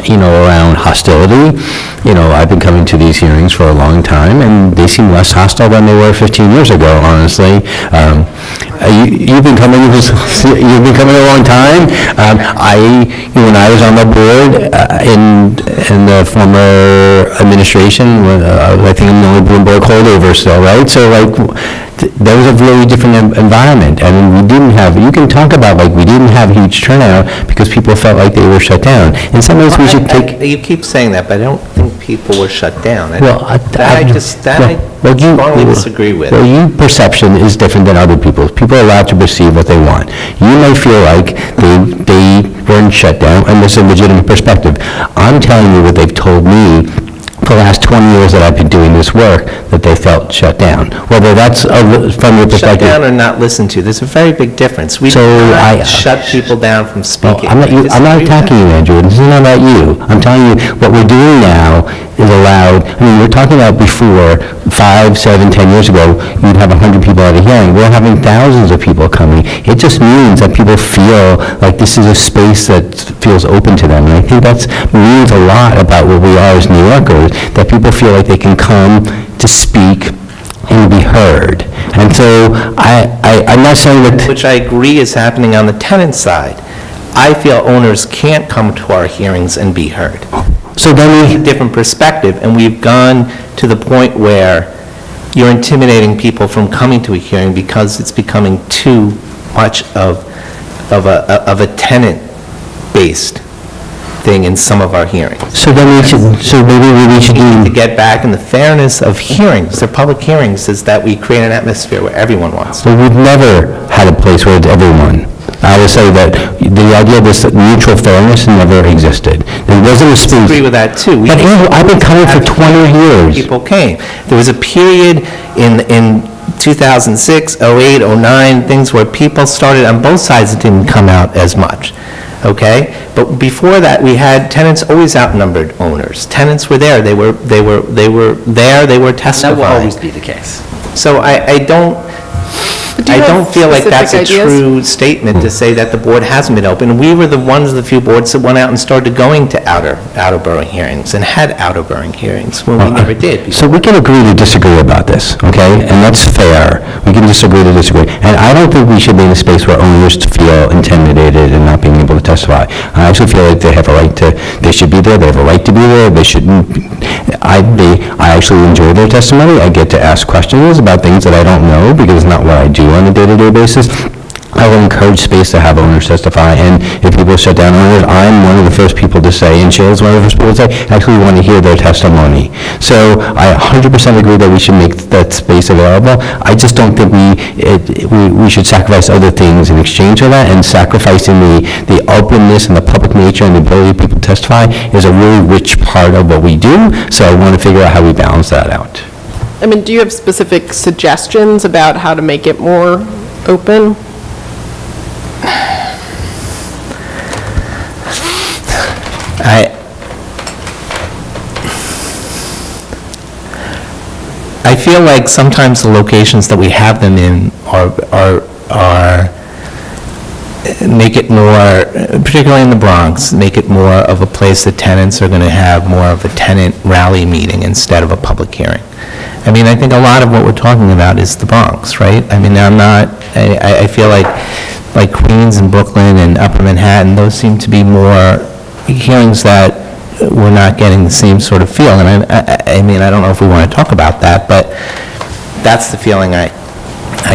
Around hostility, I've been coming to these hearings for a long time, and they seem less hostile than they were 15 years ago, honestly. You've been coming a long time. When I was on the board, the former administration, I think I'm the only Bloomberg holdover still, right? So like, that was a really different environment, and we didn't have, you can talk about like, we didn't have huge turnout because people felt like they were shut down. In some ways, we should take... You keep saying that, but I don't think people were shut down. Well, I strongly disagree with. Well, your perception is different than other people's. People are allowed to perceive what they want. You may feel like they weren't shut down, and there's a legitimate perspective. I'm telling you what they've told me for the last 20 years that I've been doing this work, that they felt shut down. Whether that's from your perspective... Shut down or not listened to, there's a very big difference. We don't shut people down from speaking. I'm not attacking you, Andrew. This is not about you. I'm telling you, what we're doing now is allowed, I mean, we're talking about before, 5, 7, 10 years ago, you'd have 100 people at a hearing. We're having thousands of people coming. It just means that people feel like this is a space that feels open to them. And I think that means a lot about what we are as New Yorkers, that people feel like they can come to speak and be heard. And so I'm not saying that... Which I agree is happening on the tenant side. I feel owners can't come to our hearings and be heard. So then we... different perspective, and we've gone to the point where you're intimidating people from coming to a hearing because it's becoming too much of a tenant-based thing in some of our hearings. So then maybe we should to get back in the fairness of hearings, the public hearings, is that we create an atmosphere where everyone wants to. Well, we've never had a place where it's everyone. I would say that the idea of this mutual fairness never existed. There wasn't a space... I agree with that, too. But Andrew, I've been coming for 20 years. People came. There was a period in 2006, 08, 09, things where people started on both sides that didn't come out as much. Okay? But before that, we had tenants always outnumbered owners. Tenants were there. They were there. They were testifying. That will always be the case. So I don't feel like that's a true statement to say that the board hasn't been open. We were the few boards that went out and started going to outer borough hearings and had outer borough hearings when we never did. So we can agree to disagree about this, okay? And that's fair. We can disagree to disagree. And I don't think we should be in a space where owners feel intimidated and not being able to testify. I actually feel like they have a right to, they should be there, they have a right to be there, they shouldn't, I actually enjoy their testimony. I get to ask questions about things that I don't know because it's not what I do on a day-to-day basis. I will encourage space to have owners testify, and if people shut down owners, I'm one of the first people to say, and Shayla's one of the first people to say, actually want to hear their testimony. So I 100% agree that we should make that space available. I just don't think we should sacrifice other things in exchange for that, and sacrificing the openness and the public nature and the ability of people to testify is a really rich part of what we do, so I want to figure out how we balance that out. I mean, do you have specific suggestions about how to make it more open? I feel like sometimes the locations that we have them in are make it more, particularly in the Bronx, make it more of a place that tenants are going to have more of a tenant rally meeting instead of a public hearing. I mean, I think a lot of what we're talking about is the Bronx, right? I mean, I feel like Queens and Brooklyn and Upper Manhattan, those seem to be more hearings that we're not getting the same sort of feel. And I mean, I don't know if we want to talk about that, but that's the feeling I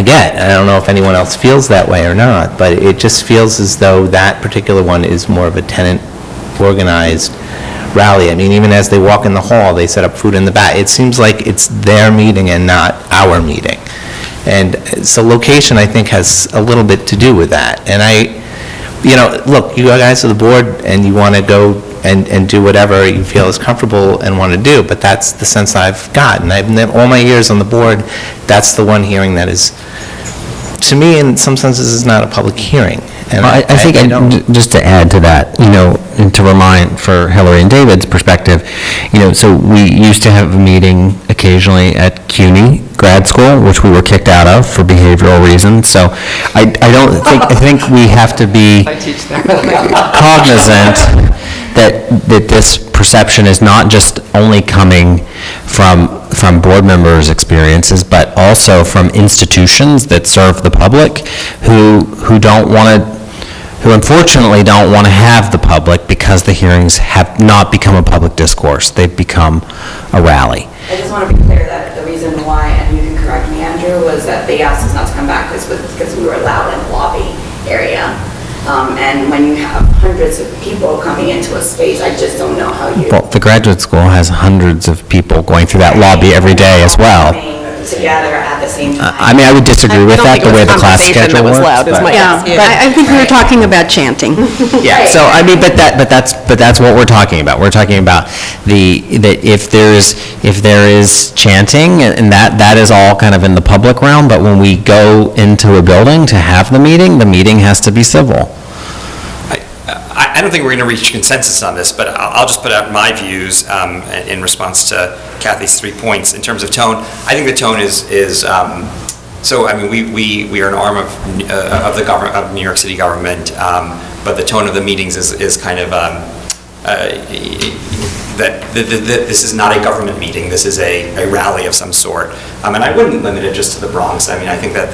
get. I don't know if anyone else feels that way or not, but it just feels as though that particular one is more of a tenant-organized rally. I mean, even as they walk in the hall, they set up food in the back. It seems like it's their meeting and not our meeting. And so location, I think, has a little bit to do with that. And look, you guys are the board, and you want to go and do whatever you feel is comfortable and want to do, but that's the sense I've gotten. All my years on the board, that's the one hearing that is, to me, in some senses, is not a public hearing. And I think, just to add to that, and to remind for Hillary and David's perspective, so we used to have a meeting occasionally at CUNY grad school, which we were kicked out of for behavioral reasons. So I think we have to be cognizant that this perception is not just only coming from board members' experiences, but also from institutions that serve the public who don't want to who unfortunately don't want to have the public because the hearings have not become a public discourse. They've become a rally. I just want to be clear that the reason why, and you can correct me, Andrew, was that they asked us not to come back because we were allowed in the lobby area. And when you have hundreds of people coming into a space, I just don't know how you... Well, the graduate school has hundreds of people going through that lobby every day as well. Together at the same time. I mean, I would disagree with that, the way the class schedule works. but- Yeah, but I think we were talking about chanting. Yeah, so, I mean, but that's what we're talking about. We're talking about that if there is chanting, and that is all kind of in the public realm, but when we go into a building to have the meeting has to be civil. I don't think we're going to reach consensus on this, but I'll just put out my views in response to Kathy's 3 points. In terms of tone, I think the tone is so, I mean, we are an arm of the government, of New York City government, but the tone of the meetings is kind of that this is not a government meeting, this is a rally of some sort. And I wouldn't limit it just to the Bronx. I mean, I think that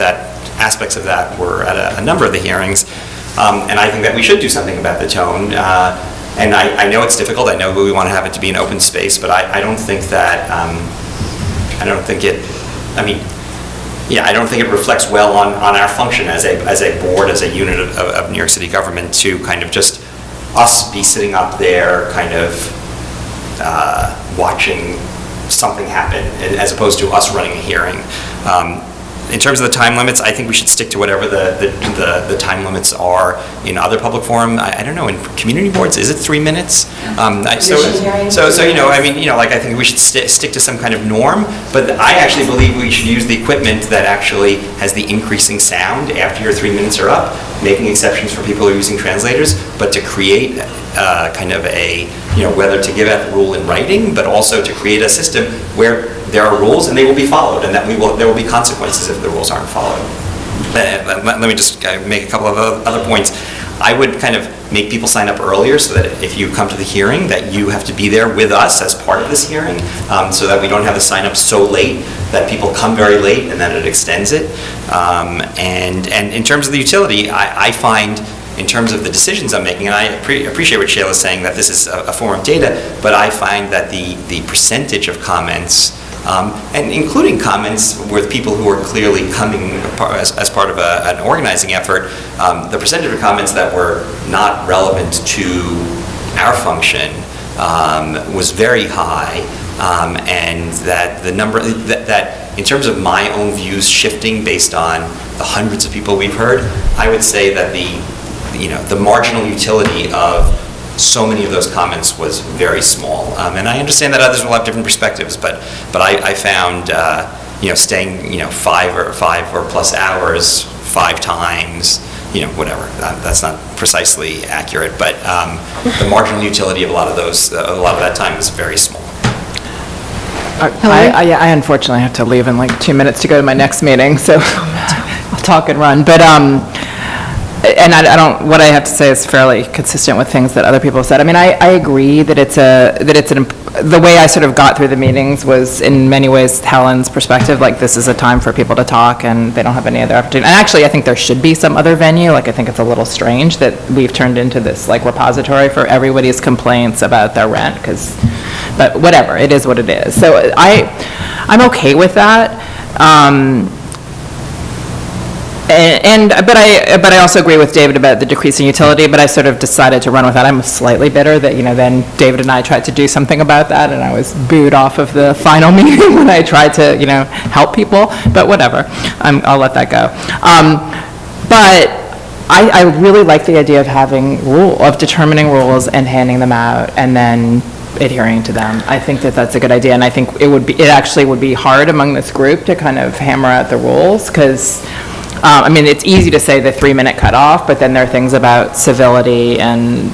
aspects of that were at a number of the hearings. And I think that we should do something about the tone. And I know it's difficult. I know we want to have it to be an open space, but I don't think that, I don't think it reflects well on our function as a board, as a unit of New York City government, to kind of just us be sitting up there kind of watching something happen, as opposed to us running a hearing. In terms of the time limits, I think we should stick to whatever the time limits are in other public forum. I don't know, in community boards, is it 3 minutes? I think we should stick to some kind of norm, but I actually believe we should use the equipment that actually has the increasing sound after your 3 minutes are up, making exceptions for people who are using translators, but to create kind of whether to give out the rule in writing, but also to create a system where there are rules and they will be followed, and that there will be consequences if the rules aren't followed. Let me just make a couple of other points. I would kind of make people sign up earlier so that if you come to the hearing, that you have to be there with us as part of this hearing, so that we don't have the sign up so late that people come very late and then it extends it. And in terms of the utility, I find, in terms of the decisions I'm making, and I appreciate what Shayla's saying, that this is a form of data, but I find that the percentage of comments, and including comments with people who are clearly coming as part of an organizing effort, the percentage of comments that were not relevant to our function was very high, and that the number, that in terms of my own views shifting based on the hundreds of people we've heard, I would say that the marginal utility of so many of those comments was very small. And I understand that others will have different perspectives, but I found, staying, 5 or plus hours 5 times, whatever. That's not precisely accurate, but the marginal utility of a lot of that time is very small. I unfortunately have to leave in like 2 minutes to go to my next meeting, so I'll talk and run. But what I have to say is fairly consistent with things that other people have said. I mean, I agree that the way I sort of got through the meetings was in many ways Helen's perspective, like this is a time for people to talk and they don't have any other opportunity. And actually, I think there should be some other venue. Like, I think it's a little strange that we've turned into this like repository for everybody's complaints about their rent, but whatever, it is what it is. So I'm okay with that. But I also agree with David about the decreasing utility, but I sort of decided to run with that. I'm slightly bitter that, then David and I tried to do something about that, and I was booed off of the final meeting when I tried to, help people, but whatever. I'll let that go. But I really like the idea of of determining rules and handing them out, and then adhering to them. I think that that's a good idea, and I think it actually would be hard among this group to kind of hammer out the rules, because it's easy to say the 3-minute cutoff, but then there are things about civility and,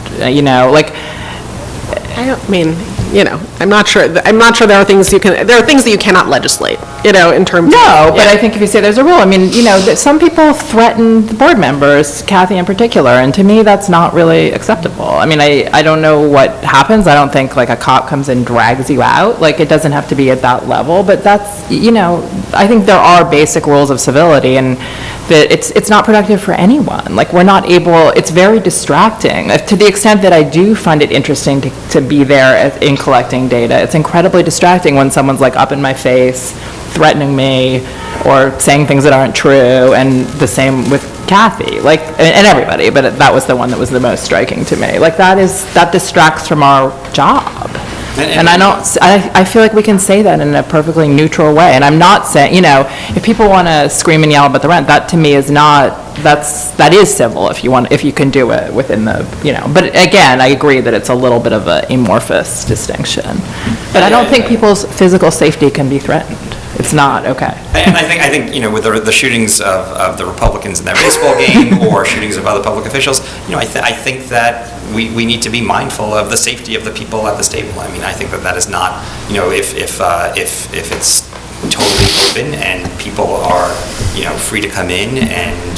I'm not sure there are things that you cannot legislate, in terms of. No, but I think if you say there's a rule, that some people threaten board members, Kathy in particular, and to me, that's not really acceptable. I don't know what happens. I don't think like a cop comes and drags you out. Like, it doesn't have to be at that level, but that's, I think there are basic rules of civility, and that it's not productive for anyone. Like, we're not able, it's very distracting. To the extent that I do find it interesting to be there in collecting data, it's incredibly distracting when someone's like up in my face, threatening me, or saying things that aren't true, and the same with Kathy, like, and everybody, but that was the one that was the most striking to me. Like, that distracts from our job. And I feel like we can say that in a perfectly neutral way. And I'm not saying, if people want to scream and yell about the rent, that to me is not, that is civil if you can do it within the, But again, I agree that it's a little bit of an amorphous distinction. But I don't think people's physical safety can be threatened. It's not, okay. And I think, with the shootings of the Republicans in their baseball game or shootings of other public officials, I think that we need to be mindful of the safety of the people at this table. I mean, I think that is not, if it's totally open and people are, free to come in and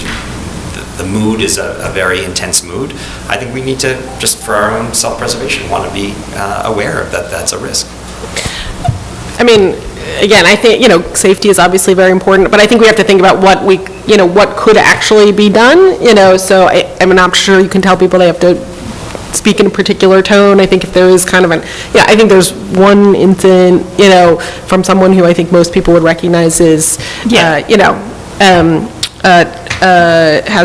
the mood is a very intense mood, I think we need to, just for our own self-preservation, want to be aware of that that's a risk. I mean, again, I think, safety is obviously very important, but I think we have to think about what what could actually be done, so I'm not sure you can tell people they have to speak in a particular tone. I think if there is kind of I think there's one incident, from someone who I think most people would recognize is, has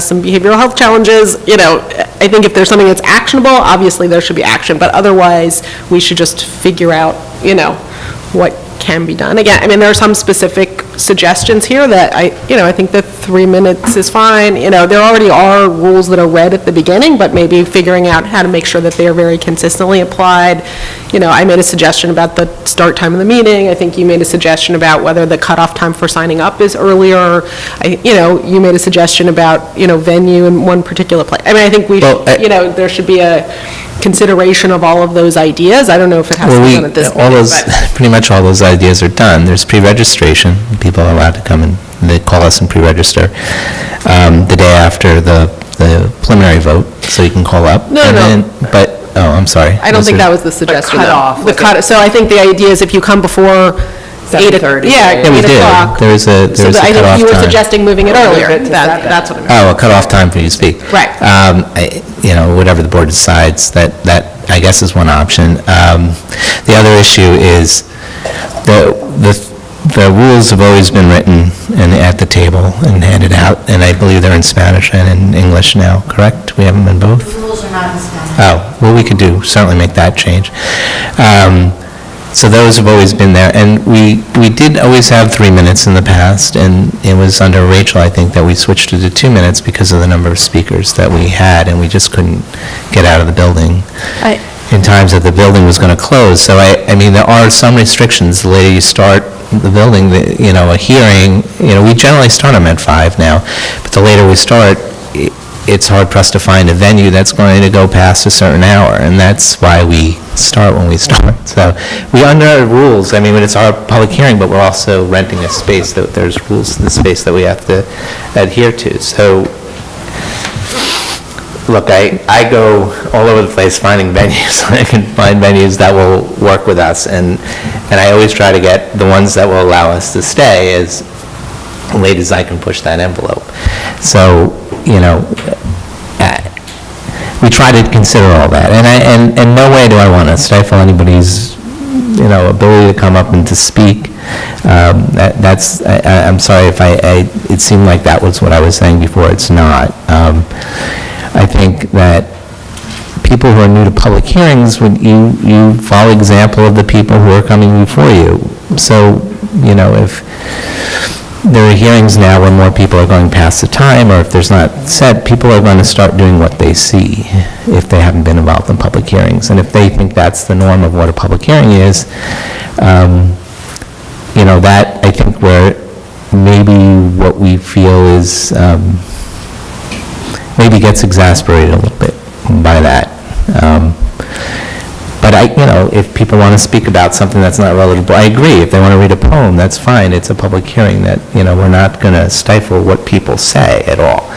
some behavioral health challenges, I think if there's something that's actionable, obviously there should be action, but otherwise, we should just figure out, what can be done. Again, I mean, there are some specific suggestions here that I think that 3 minutes is fine. There already are rules that are read at the beginning, but maybe figuring out how to make sure that they are very consistently applied. I made a suggestion about the start time of the meeting. I think you made a suggestion about whether the cutoff time for signing up is earlier. You made a suggestion about, venue in one particular place. I mean, I think there should be a consideration of all of those ideas. I don't know if it has to be done at this point. Pretty much all those ideas are done. There's pre-registration. People are allowed to come and they call us and pre-register the day after the preliminary vote, so you can call up. I'm sorry. I don't think that was the suggestion. So I think the idea is if you come before 7:30. Yeah, we 8 did. o'clock. There was a So I cutoff think you were time. suggesting moving it earlier. That's what I meant. Oh, a cutoff time for you to speak. Right. Whatever the board decides, that I guess is one option. The other issue is the rules have always been written at the table and handed out, and I believe they're in Spanish and in English now, correct? We have them in both? The rules are not in Spanish. Oh, well, we could certainly make that change. So those have always been there, and we did always have 3 minutes in the past, and it was under Rachel, I think, that we switched it to 2 minutes because of the number of speakers that we had, and we just couldn't get out of the building in times that the building was going to close. So I mean, there are some restrictions. The later you start the building, a hearing, we generally start them at 5 now, but the later we start, it's hard for us to find a venue that's going to go past a certain hour, and that's why we start when we start. So we under rules, I mean, it's our public hearing, but we're also renting a space, that there's rules in the space that we have to adhere to. So, look, I go all over the place finding venues. I can find venues that will work with us, and I always try to get the ones that will allow us to stay as late as I can push that envelope. So, we try to consider all that, and in no way do I want to stifle anybody's, ability to come up and to speak. I'm sorry if it seemed like that was what I was saying before. It's not. I think that people who are new to public hearings, you follow example of the people who are coming before you. So, if there are hearings now where more people are going past the time, or if there's not set, people are going to start doing what they see if they haven't been involved in public hearings. And if they think that's the norm of what a public hearing is, that, I think, where maybe what we feel is, maybe gets exasperated a little bit by that. But if people want to speak about something that's not relevant, I agree. If they want to read a poem, that's fine. It's a public hearing that, we're not going to stifle what people say at all.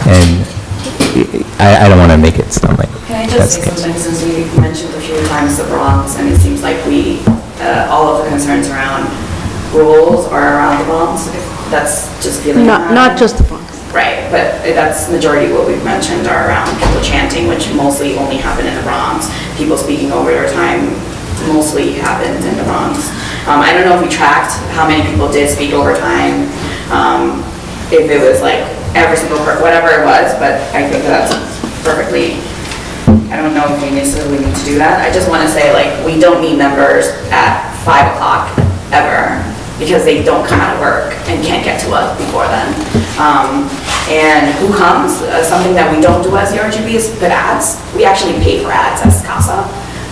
And I don't want to make it sound like Can I that's just the say case. something, since you mentioned a few times the Bronx, and it seems like all of the concerns around rules are around the Bronx. That's just feeling. Not just the Bronx. Right, but that's majority of what we've mentioned are around people chanting, which mostly only happen in the Bronx. People speaking over their time mostly happened in the Bronx. I don't know if we tracked how many people did speak over time, if it was like every single whatever it was, but I think that's perfectly, I don't know if we necessarily need to do that. I just want to say, like, we don't need members at 5 o'clock ever, because they don't come out of work and can't get to us before then. And who comes? Something that we don't do as the RGB is put ads. We actually pay for ads as CASA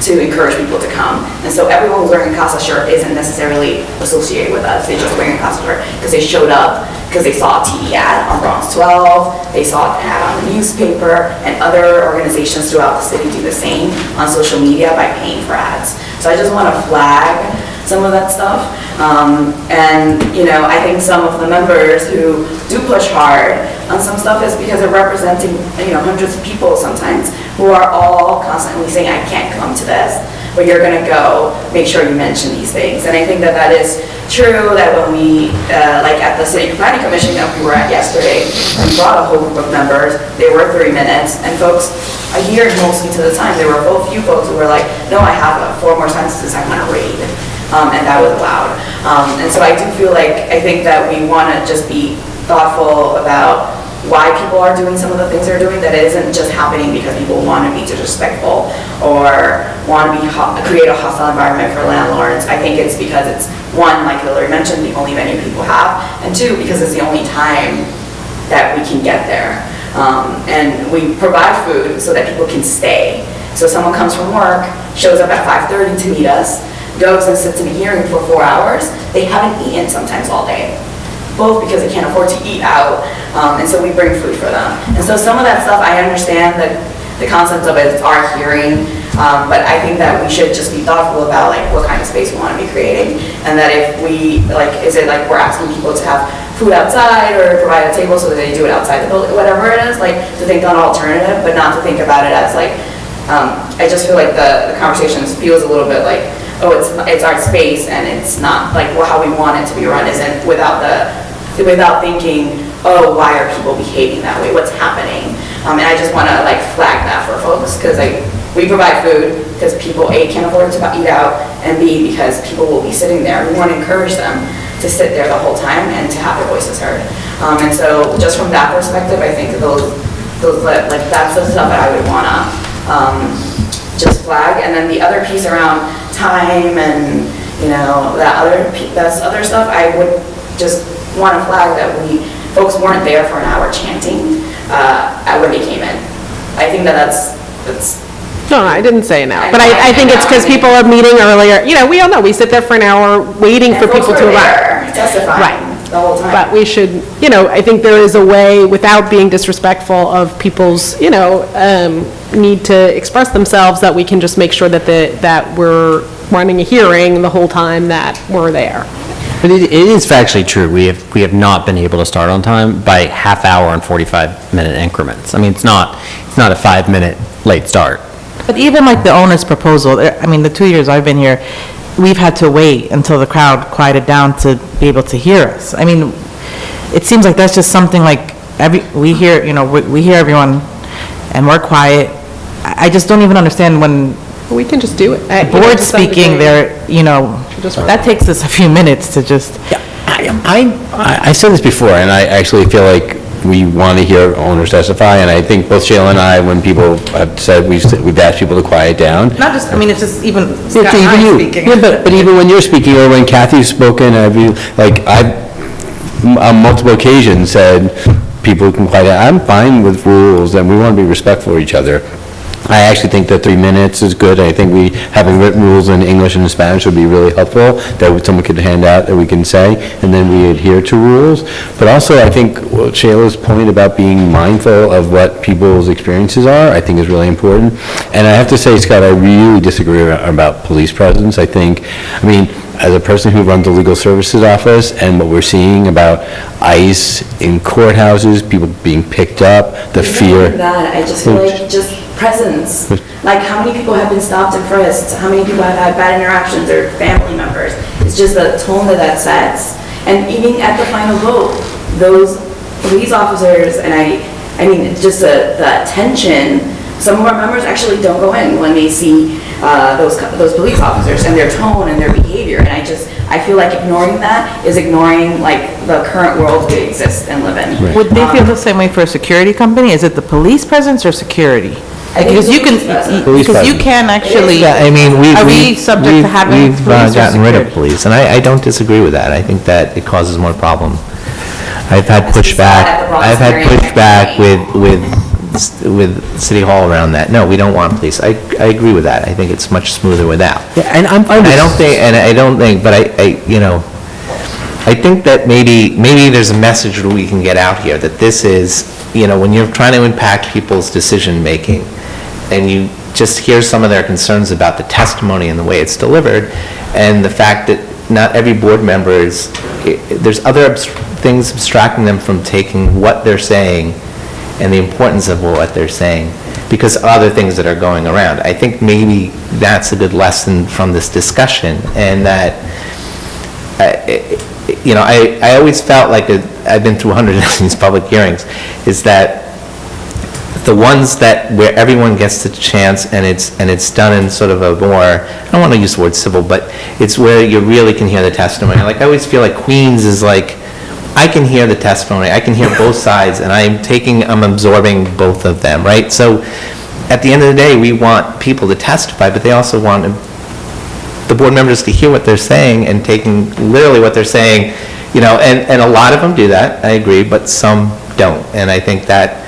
to encourage people to come. And so everyone who's wearing a CASA shirt isn't necessarily associated with us. They're just wearing a CASA shirt because they showed up, because they saw a TV ad on Bronx 12, they saw an ad on the newspaper, and other organizations throughout the city do the same on social media by paying for ads. So I just want to flag some of that stuff. And, you know, I think some of the members who do push hard on some stuff is because they're representing, you know, hundreds of people sometimes who are all constantly saying, I can't come to this, but you're gonna go, make sure you mention these things. And I think that that is true, that when we, like at the City Planning Commission that we were at yesterday, we brought a whole group of members, they were 3 minutes, and folks adhered mostly to the time. There were a few folks who were like, no, I have 4 more sentences I wanna read. And that was allowed. And so I do feel like, I think that we want to just be thoughtful about why people are doing some of the things they're doing, that it isn't just happening because people want to be disrespectful or want to be create a hostile environment for landlords. I think it's because it's, one, like Hillary mentioned, the only venue people have, and 2, because it's the only time that we can get there. And we provide food so that people can stay. So someone comes from work, shows up at 5:30 to meet us, goes and sits in a hearing for 4 hours, they haven't eaten sometimes all day, both because they can't afford to eat out, and so we bring food for them. And so some of that stuff, I understand that the concept of it is our hearing, but I think that we should just be thoughtful about like what kind of space we want to be creating, and that if we, like, is it like we're asking people to have food outside or provide a table so that they do it outside the building, whatever it is, like to think on an alternative, but not to think about it as like, I just feel like the conversation feels a little bit like, oh, it's our space, and it's not like how we want it to be run, isn't without thinking, oh, why are people behaving that way? What's happening? And I just want to like flag that for folks, because we provide food because people, A, can't afford to eat out, and B, because people will be sitting there. We want to encourage them to sit there the whole time and to have their voices heard. And so just from that perspective, I think those like that's the stuff that I would want to just flag. And then the other piece around time and, you know, that's other stuff, I would just want to flag that folks weren't there for an hour chanting when they came in. I think that's No, I didn't say an hour, but I think it's because people are meeting earlier. You know, we all know, we sit there for an hour waiting for people to arrive. Testifying. Right. The whole time. But we should, you know, I think there is a way, without being disrespectful of people's, you know, need to express themselves, that we can just make sure that we're running a hearing the whole time that we're there. But it is factually true. We have not been able to start on time by half hour and 45-minute increments. I mean, it's not a 5-minute late start. But even like the owner's proposal, I mean, the 2 years I've been here, we've had to wait until the crowd quieted down to be able to hear us. I mean, it seems like that's just something like, we hear, you know, we hear everyone, and we're quiet. I just don't even understand when We can just do it. the board's speaking, they're, you know, that takes us a few minutes to just. I said this before, and I actually feel like we want to hear owners testify, and I think both Shayla and I, when people have said, we've asked people to quiet down. Not just, I mean, it's just even It's Scott and even I you. speaking. Yeah, but even when you're speaking, or when Kathy's spoken, I've on multiple occasions said, people can quiet down. I'm fine with rules, and we want to be respectful of each other. I actually think that 3 minutes is good. I think having written rules in English and Spanish would be really helpful, that someone could hand out, that we can say, and then we adhere to rules. But also, I think Shayla's point about being mindful of what people's experiences are, I think is really important. And I have to say, Scott, I really disagree about police presence. I mean, as a person who runs the legal services office, and what we're seeing about ICE in courthouses, people being picked up, the fear. That, I just feel like just presence. Like, how many people have been stopped and frisked? How many people have had bad interactions or family members? It's just the tone that sets. And even at the final vote, those police officers, and I mean, just the tension, some of our members actually don't go in when they see those police officers and their tone and their behavior. And I feel like ignoring that is ignoring like the current world we exist and live in. Would they feel the same way for a security company? Is it the police presence or security? I think Because it's you can, police presence. because you can actually, Yeah, I mean, are we subject to having we've police or gotten rid of security? police, and I don't disagree with that. I think that it causes more problem. I've had pushback, with City Hall around that. No, we don't want police. I agree with that. I think it's much smoother without. Yeah, and I'm fine with. I don't think, but I think that maybe there's a message that we can get out here, that this is, when you're trying to impact people's decision-making, and you just hear some of their concerns about the testimony and the way it's delivered, and the fact that not every board member is, there's other things abstracting them from taking what they're saying and the importance of what they're saying, because of other things that are going around. I think maybe that's a good lesson from this discussion, and that, I always felt like, I've been through 100 of these public hearings, is that the ones where everyone gets the chance and it's done in sort of a more, I don't want to use the word civil, but it's where you really can hear the testimony. Like, I always feel like Queens is like, I can hear the testimony, I can hear both sides, and I'm absorbing both of them, right? So, at the end of the day, we want people to testify, but they also want the board members to hear what they're saying and taking literally what they're saying, and a lot of them do that, I agree, but some don't. And I think that,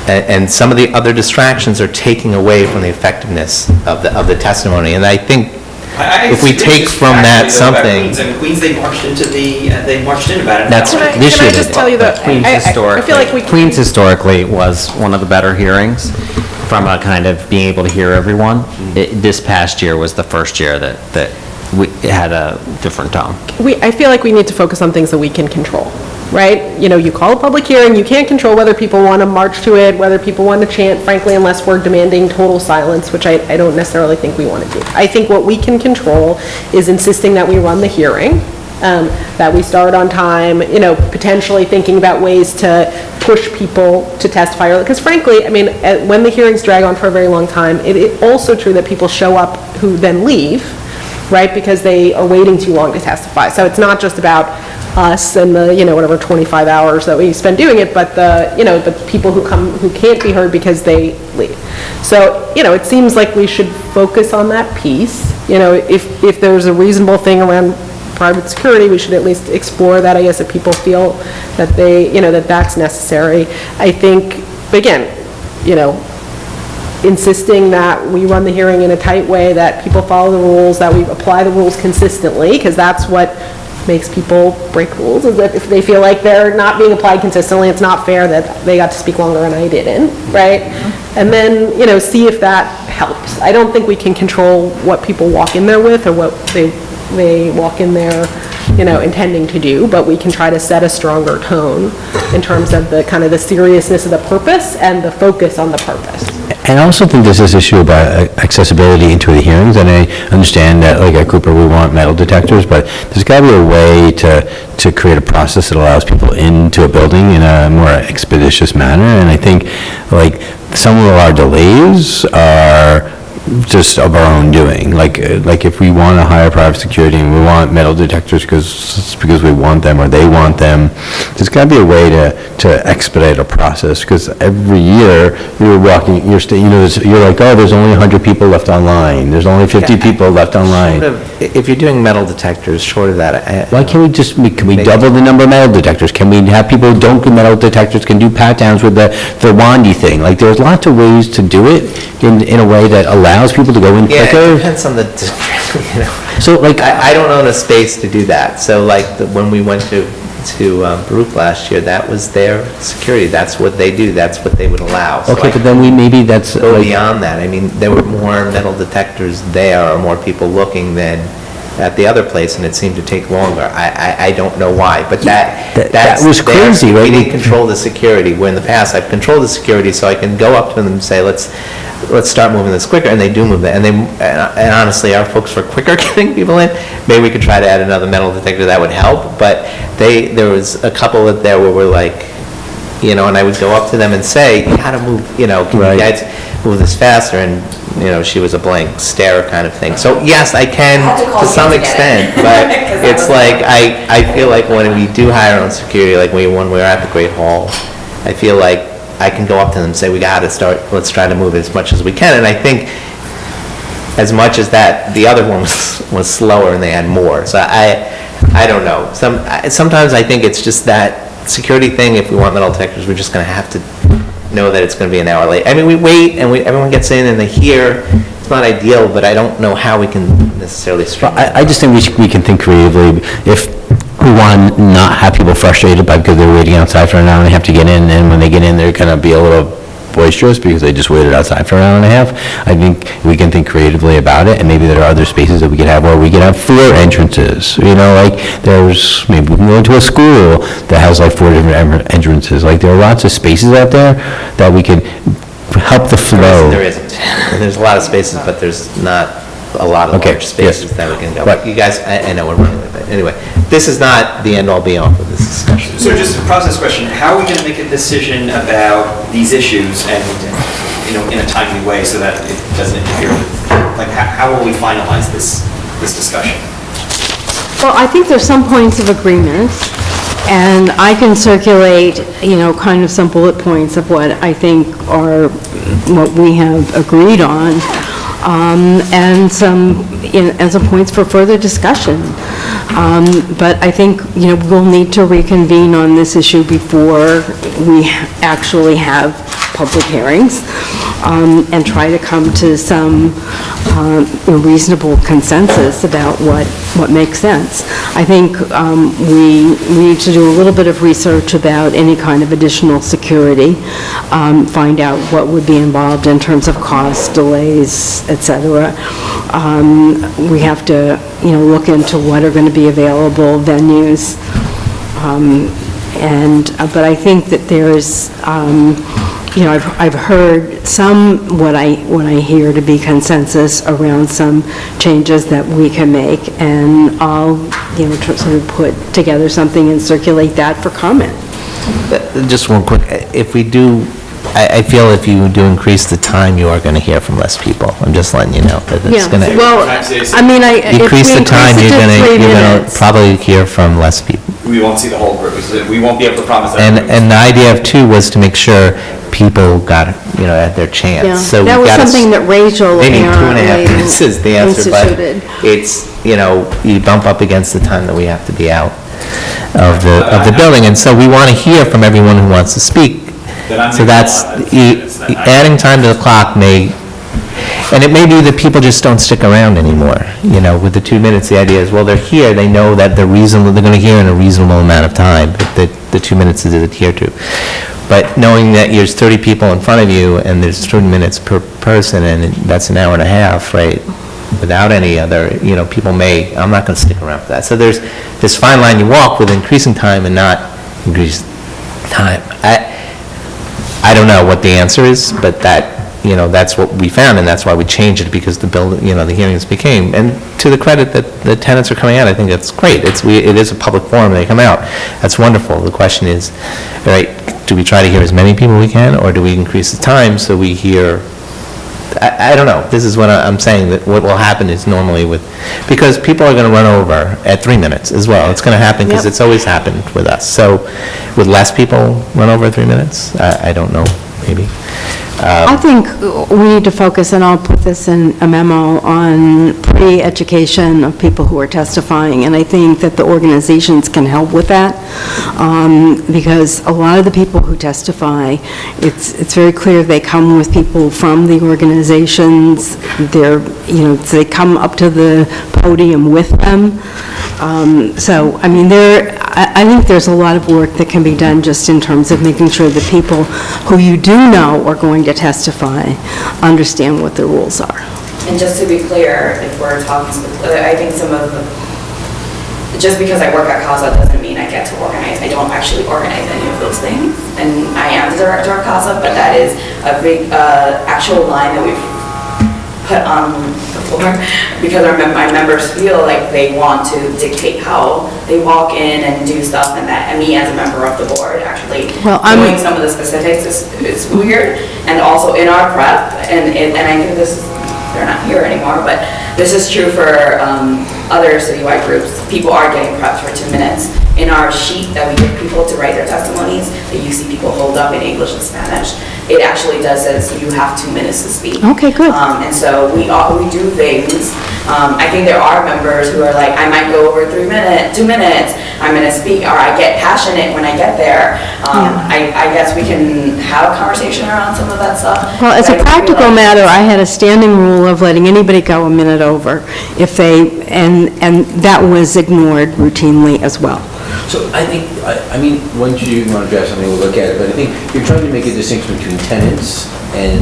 and some of the other distractions are taking away from the effectiveness of the testimony. And I think if we take from that something. In Queens, they marched in about it. That's Can this I year. just tell you that, I feel like we. Queens historically was one of the better hearings from a kind of being able to hear everyone. This past year was the first year that we had a different tone. I feel like we need to focus on things that we can control, right? You call a public hearing, you can't control whether people want to march to it, whether people want to chant, frankly, unless we're demanding total silence, which I don't necessarily think we want to do. I think what we can control is insisting that we run the hearing, that we start on time, potentially thinking about ways to push people to testify early. Because frankly, I mean, when the hearings drag on for a very long time, it is also true that people show up who then leave, right, because they are waiting too long to testify. So it's not just about us and the, whatever 25 hours that we spend doing it, but the people who can't be heard because they leave. So, it seems like we should focus on that piece. If there's a reasonable thing around private security, we should at least explore that, I guess, if people feel that that's necessary. I think, again, insisting that we run the hearing in a tight way, that people follow the rules, that we apply the rules consistently, because that's what makes people break rules, is that if they feel like they're not being applied consistently, it's not fair that they got to speak longer and I didn't, right? And then, see if that helps. I don't think we can control what people walk in there with or what they walk in there, intending to do, but we can try to set a stronger tone in terms of the kind of the seriousness of the purpose and the focus on the purpose. And I also think there's this issue about accessibility into the hearings, and I understand that, like at Cooper, we want metal detectors, but there's got to be a way to create a process that allows people into a building in a more expeditious manner, and I think, like, some of our delays are just of our own doing. Like if we want to hire private security and we want metal detectors because we want them or they want them, there's got to be a way to expedite a process, because every year you're walking, you're like, oh, there's only 100 people left online. There's only 50 people left online. If you're doing metal detectors, short of that, Why can't we can we double the number of metal detectors? Can we have people who don't do metal detectors can do pat downs with the wandy thing? Like, there's lots of ways to do it in a way that allows people to go in quicker. Yeah, it depends on the, So, like, I don't own a space to do that. So, like, when we went to Baruch last year, that was their security. That's what they do. That's what they would allow. So okay, but then maybe that's go like, beyond that. I mean, there were more metal detectors there, or more people looking than at the other place, and it seemed to take longer. I don't know why, but that was crazy, right? We didn't control the security, where in the past I've controlled the security, so I can go up to them and say, let's start moving this quicker, and they do move that, and honestly, our folks were quicker getting people in. Maybe we could try to add another metal detector, that would help, but there was a couple of there where we're like, you know, and I would go up to them and say, you gotta move, you know, can you guys move this faster? And, you know, she was a blank stare kind of thing. So yes, I can to some extent, but it's like, I feel like when we do hire on security, like when we're at the Great Hall, I feel like I can go up to them and say, we gotta start, let's try to move it as much as we can. And I think as much as that, the other one was slower and they had more. So I don't know. Sometimes I think it's just that security thing. If we want metal detectors, we're just going to have to know that it's going to be an hour late. I mean, we wait and everyone gets in and they hear. It's not ideal, but I don't know how we can necessarily streamline. I just think we can think creatively. If we want to not have people frustrated because they're waiting outside for an hour and a half to get in, and when they get in, they're going to be a little boisterous because they just waited outside for an hour and a half. I think we can think creatively about it, and maybe there are other spaces that we could have where we could have 4 entrances. You know, like maybe we can go into a school that has like 4 different entrances. Like there are lots of spaces out there that we can help the flow. There isn't. There's a lot of spaces, but there's not a lot of large spaces that we can go. But you guys, I know we're running with it. Anyway, this is not the end-all be-all for this discussion. So just a process question, how are we going to make a decision about these issues and, you know, in a timely way so that it doesn't interfere with, like, how will we finalize this discussion? Well, I think there's some points of agreement, and I can circulate, you know, kind of some bullet points of what I think are what we have agreed on, and some points for further discussion. But I think, you know, we'll need to reconvene on this issue before we actually have public hearings, and try to come to some reasonable consensus about what makes sense. I think we need to do a little bit of research about any kind of additional security, find out what would be involved in terms of cost, delays, et cetera. We have to, you know, look into what are going to be available, venues, but I think that there's, you know, I've heard what I hear to be consensus around some changes that we can make, and I'll, you know, sort of put together something and circulate that for comment. Just one quick, if we do, I feel if you do increase the time, you are going to hear from less people. I'm just letting you know that it's going to. Well, I mean, Increase the time, you're going to probably hear from less people. We won't see the whole group, we won't be able to promise that. And the idea of 2 was to make sure people got, you know, at their chance. Yeah, So that was something that Rachel maybe 2.5 apparently minutes is the answer, but instituted. it's, you know, you bump up against the time that we have to be out of the building, and so we want to hear from everyone who wants to speak. So that's, adding time to the clock may, and it may be that people just don't stick around anymore. You know, with the 2 minutes, the idea is, well, they're here, they know that they're going to hear in a reasonable amount of time, that the 2 minutes is adhered to. But knowing that there's 30 people in front of you, and there's 30 minutes per person, and that's an hour and a half, right? Without any other, you know, people may, I'm not going to stick around for that. So there's this fine line you walk with increasing time and not increasing time. I don't know what the answer is, but that, you know, that's what we found, and that's why we changed it, because the hearings became, and to the credit that the tenants are coming out, I think that's great. It is a public forum, they come out. That's wonderful. The question is, all right, do we try to hear as many people we can, or do we increase the time so we hear, I don't know. This is what I'm saying, that what will happen is normally because people are going to run over at 3 minutes as well. It's going to happen because it's always happened with us. So would less people run over at 3 minutes? I don't know, maybe. I think we need to focus, and I'll put this in a memo, on pre-education of people who are testifying, and I think that the organizations can help with that, because a lot of the people who testify, it's very clear they come with people from the organizations. They're, you know, they come up to the podium with them. So, I mean, I think there's a lot of work that can be done just in terms of making sure that people who you do know are going to testify understand what the rules are. And just to be clear, if we're talking, I think some of just because I work at CASA doesn't mean I get to organize. I don't actually organize any of those things. And I am the director of CASA, but that is a big actual line that we've put on the floor because my members feel like they want to dictate how they walk in and do stuff, and that and me as a member of the board actually doing some of the specifics is weird. And also in our prep, and I think this is, they're not here anymore, but this is true for other citywide groups. People are getting prepped for 2 minutes. In our sheet that we give people to write their testimonies, that you see people hold up in English and Spanish, it actually does says you have 2 minutes to speak. Okay, good. And so we do things. I think there are members who are like, I might go over 2 minutes, I'm gonna speak, or I get passionate when I get there. I guess we can have a conversation around some of that stuff. Well, as a practical matter, I had a standing rule of letting anybody go a minute over if they, and that was ignored routinely as well. So I think, I mean, once you want to draft something, we'll look at it, but I think you're trying to make a distinction between tenants and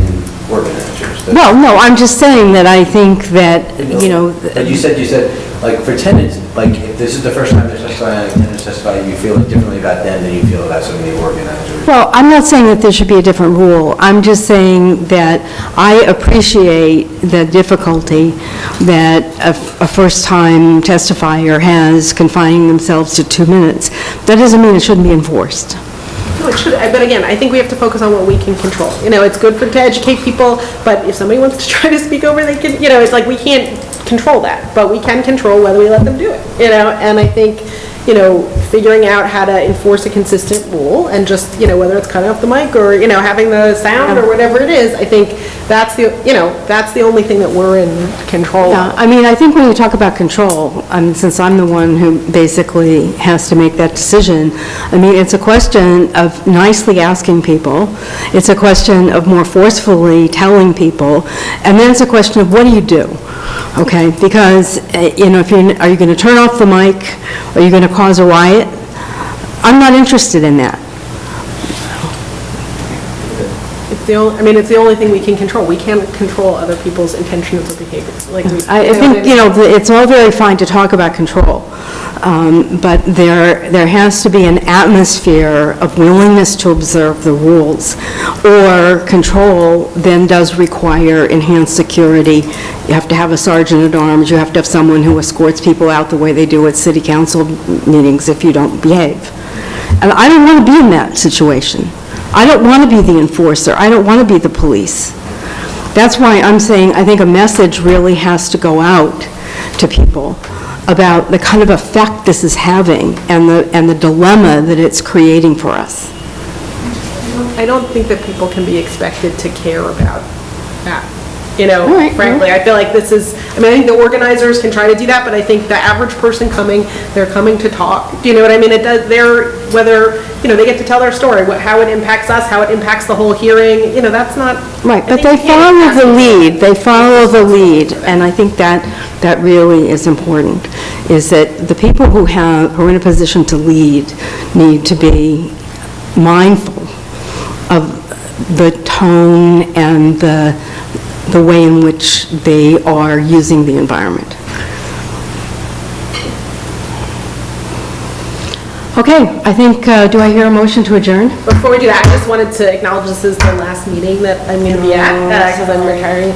organizers. Well, no, I'm just saying that I think that, you know. But you said, like, for tenants, like, if this is the first time they're testifying, like, tenants testify, you feel differently about them than you feel about some of the organizers. Well, I'm not saying that there should be a different rule. I'm just saying that I appreciate the difficulty that a first-time testifier has confining themselves to 2 minutes. That doesn't mean it shouldn't be enforced. No, it should, but again, I think we have to focus on what we can control. You know, it's good to educate people, but if somebody wants to try to speak over, they can, you know, it's like we can't control that, but we can control whether we let them do it, you know, and I think, you know, figuring out how to enforce a consistent rule and just, you know, whether it's cutting off the mic or, you know, having the sound or whatever it is, I think that's the, you know, that's the only thing that we're in control Yeah, of. I mean, I think when you talk about control, I mean, since I'm the one who basically has to make that decision, I mean, it's a question of nicely asking people, it's a question of more forcefully telling people, and then it's a question of what do you do? Okay, because, you know, are you going to turn off the mic? Are you going to cause a riot? I'm not interested in that. It's the only, I mean, it's the only thing we can control. We can't control other people's intentions or behaviors. Like, I think, you know, it's all very fine to talk about control, but there has to be an atmosphere of willingness to observe the rules, or control then does require enhanced security. You have to have a sergeant at arms, you have to have someone who escorts people out the way they do at city council meetings if you don't behave. And I don't want to be in that situation. I don't want to be the enforcer. I don't want to be the police. That's why I'm saying I think a message really has to go out to people about the kind of effect this is having and the dilemma that it's creating for us. I don't think that people can be expected to care about that. You know, All right, frankly, I feel like this is, I mean, I think the organizers can try to do that, but I think the average person coming, they're coming to talk. Do you know what I mean? It does, whether, you know, they get to tell their story, how it impacts us, how it impacts the whole hearing, you know, that's not. Right, but they follow the lead, and I think that really is important, is that the people who are in a position to lead need to be mindful of the tone and the way in which they are using the environment. Okay, I think, do I hear a motion to adjourn? Before we do that, I just wanted to acknowledge this is the last meeting that I'm going to be at, because I'm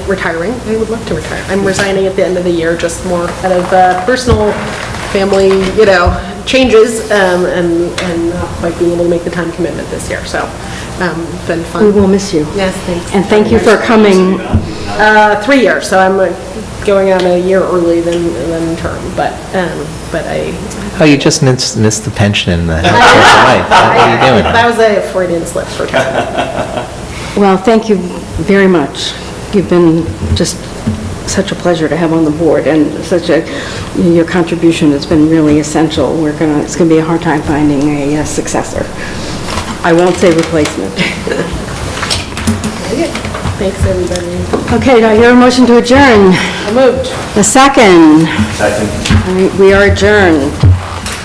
retiring. I would love to retire. I'm resigning at the end of the year, just more out of personal, family, you know, changes, and not quite being able to make the time commitment this year, so, it's been fun. We will miss you. Yes, thanks. And thank you for coming. 3 years, so I'm going on a year early than term, but I. Oh, you just missed the pension and the health life. What are you doing? That was a Freudian slip for me. Well, thank you very much. You've been just such a pleasure to have on the board, and your contribution has been really essential. It's going to be a hard time finding a successor. I won't say replacement. Thanks, everybody. Okay, do I hear a motion to adjourn? I moved. A second. Second. All right, we are adjourned.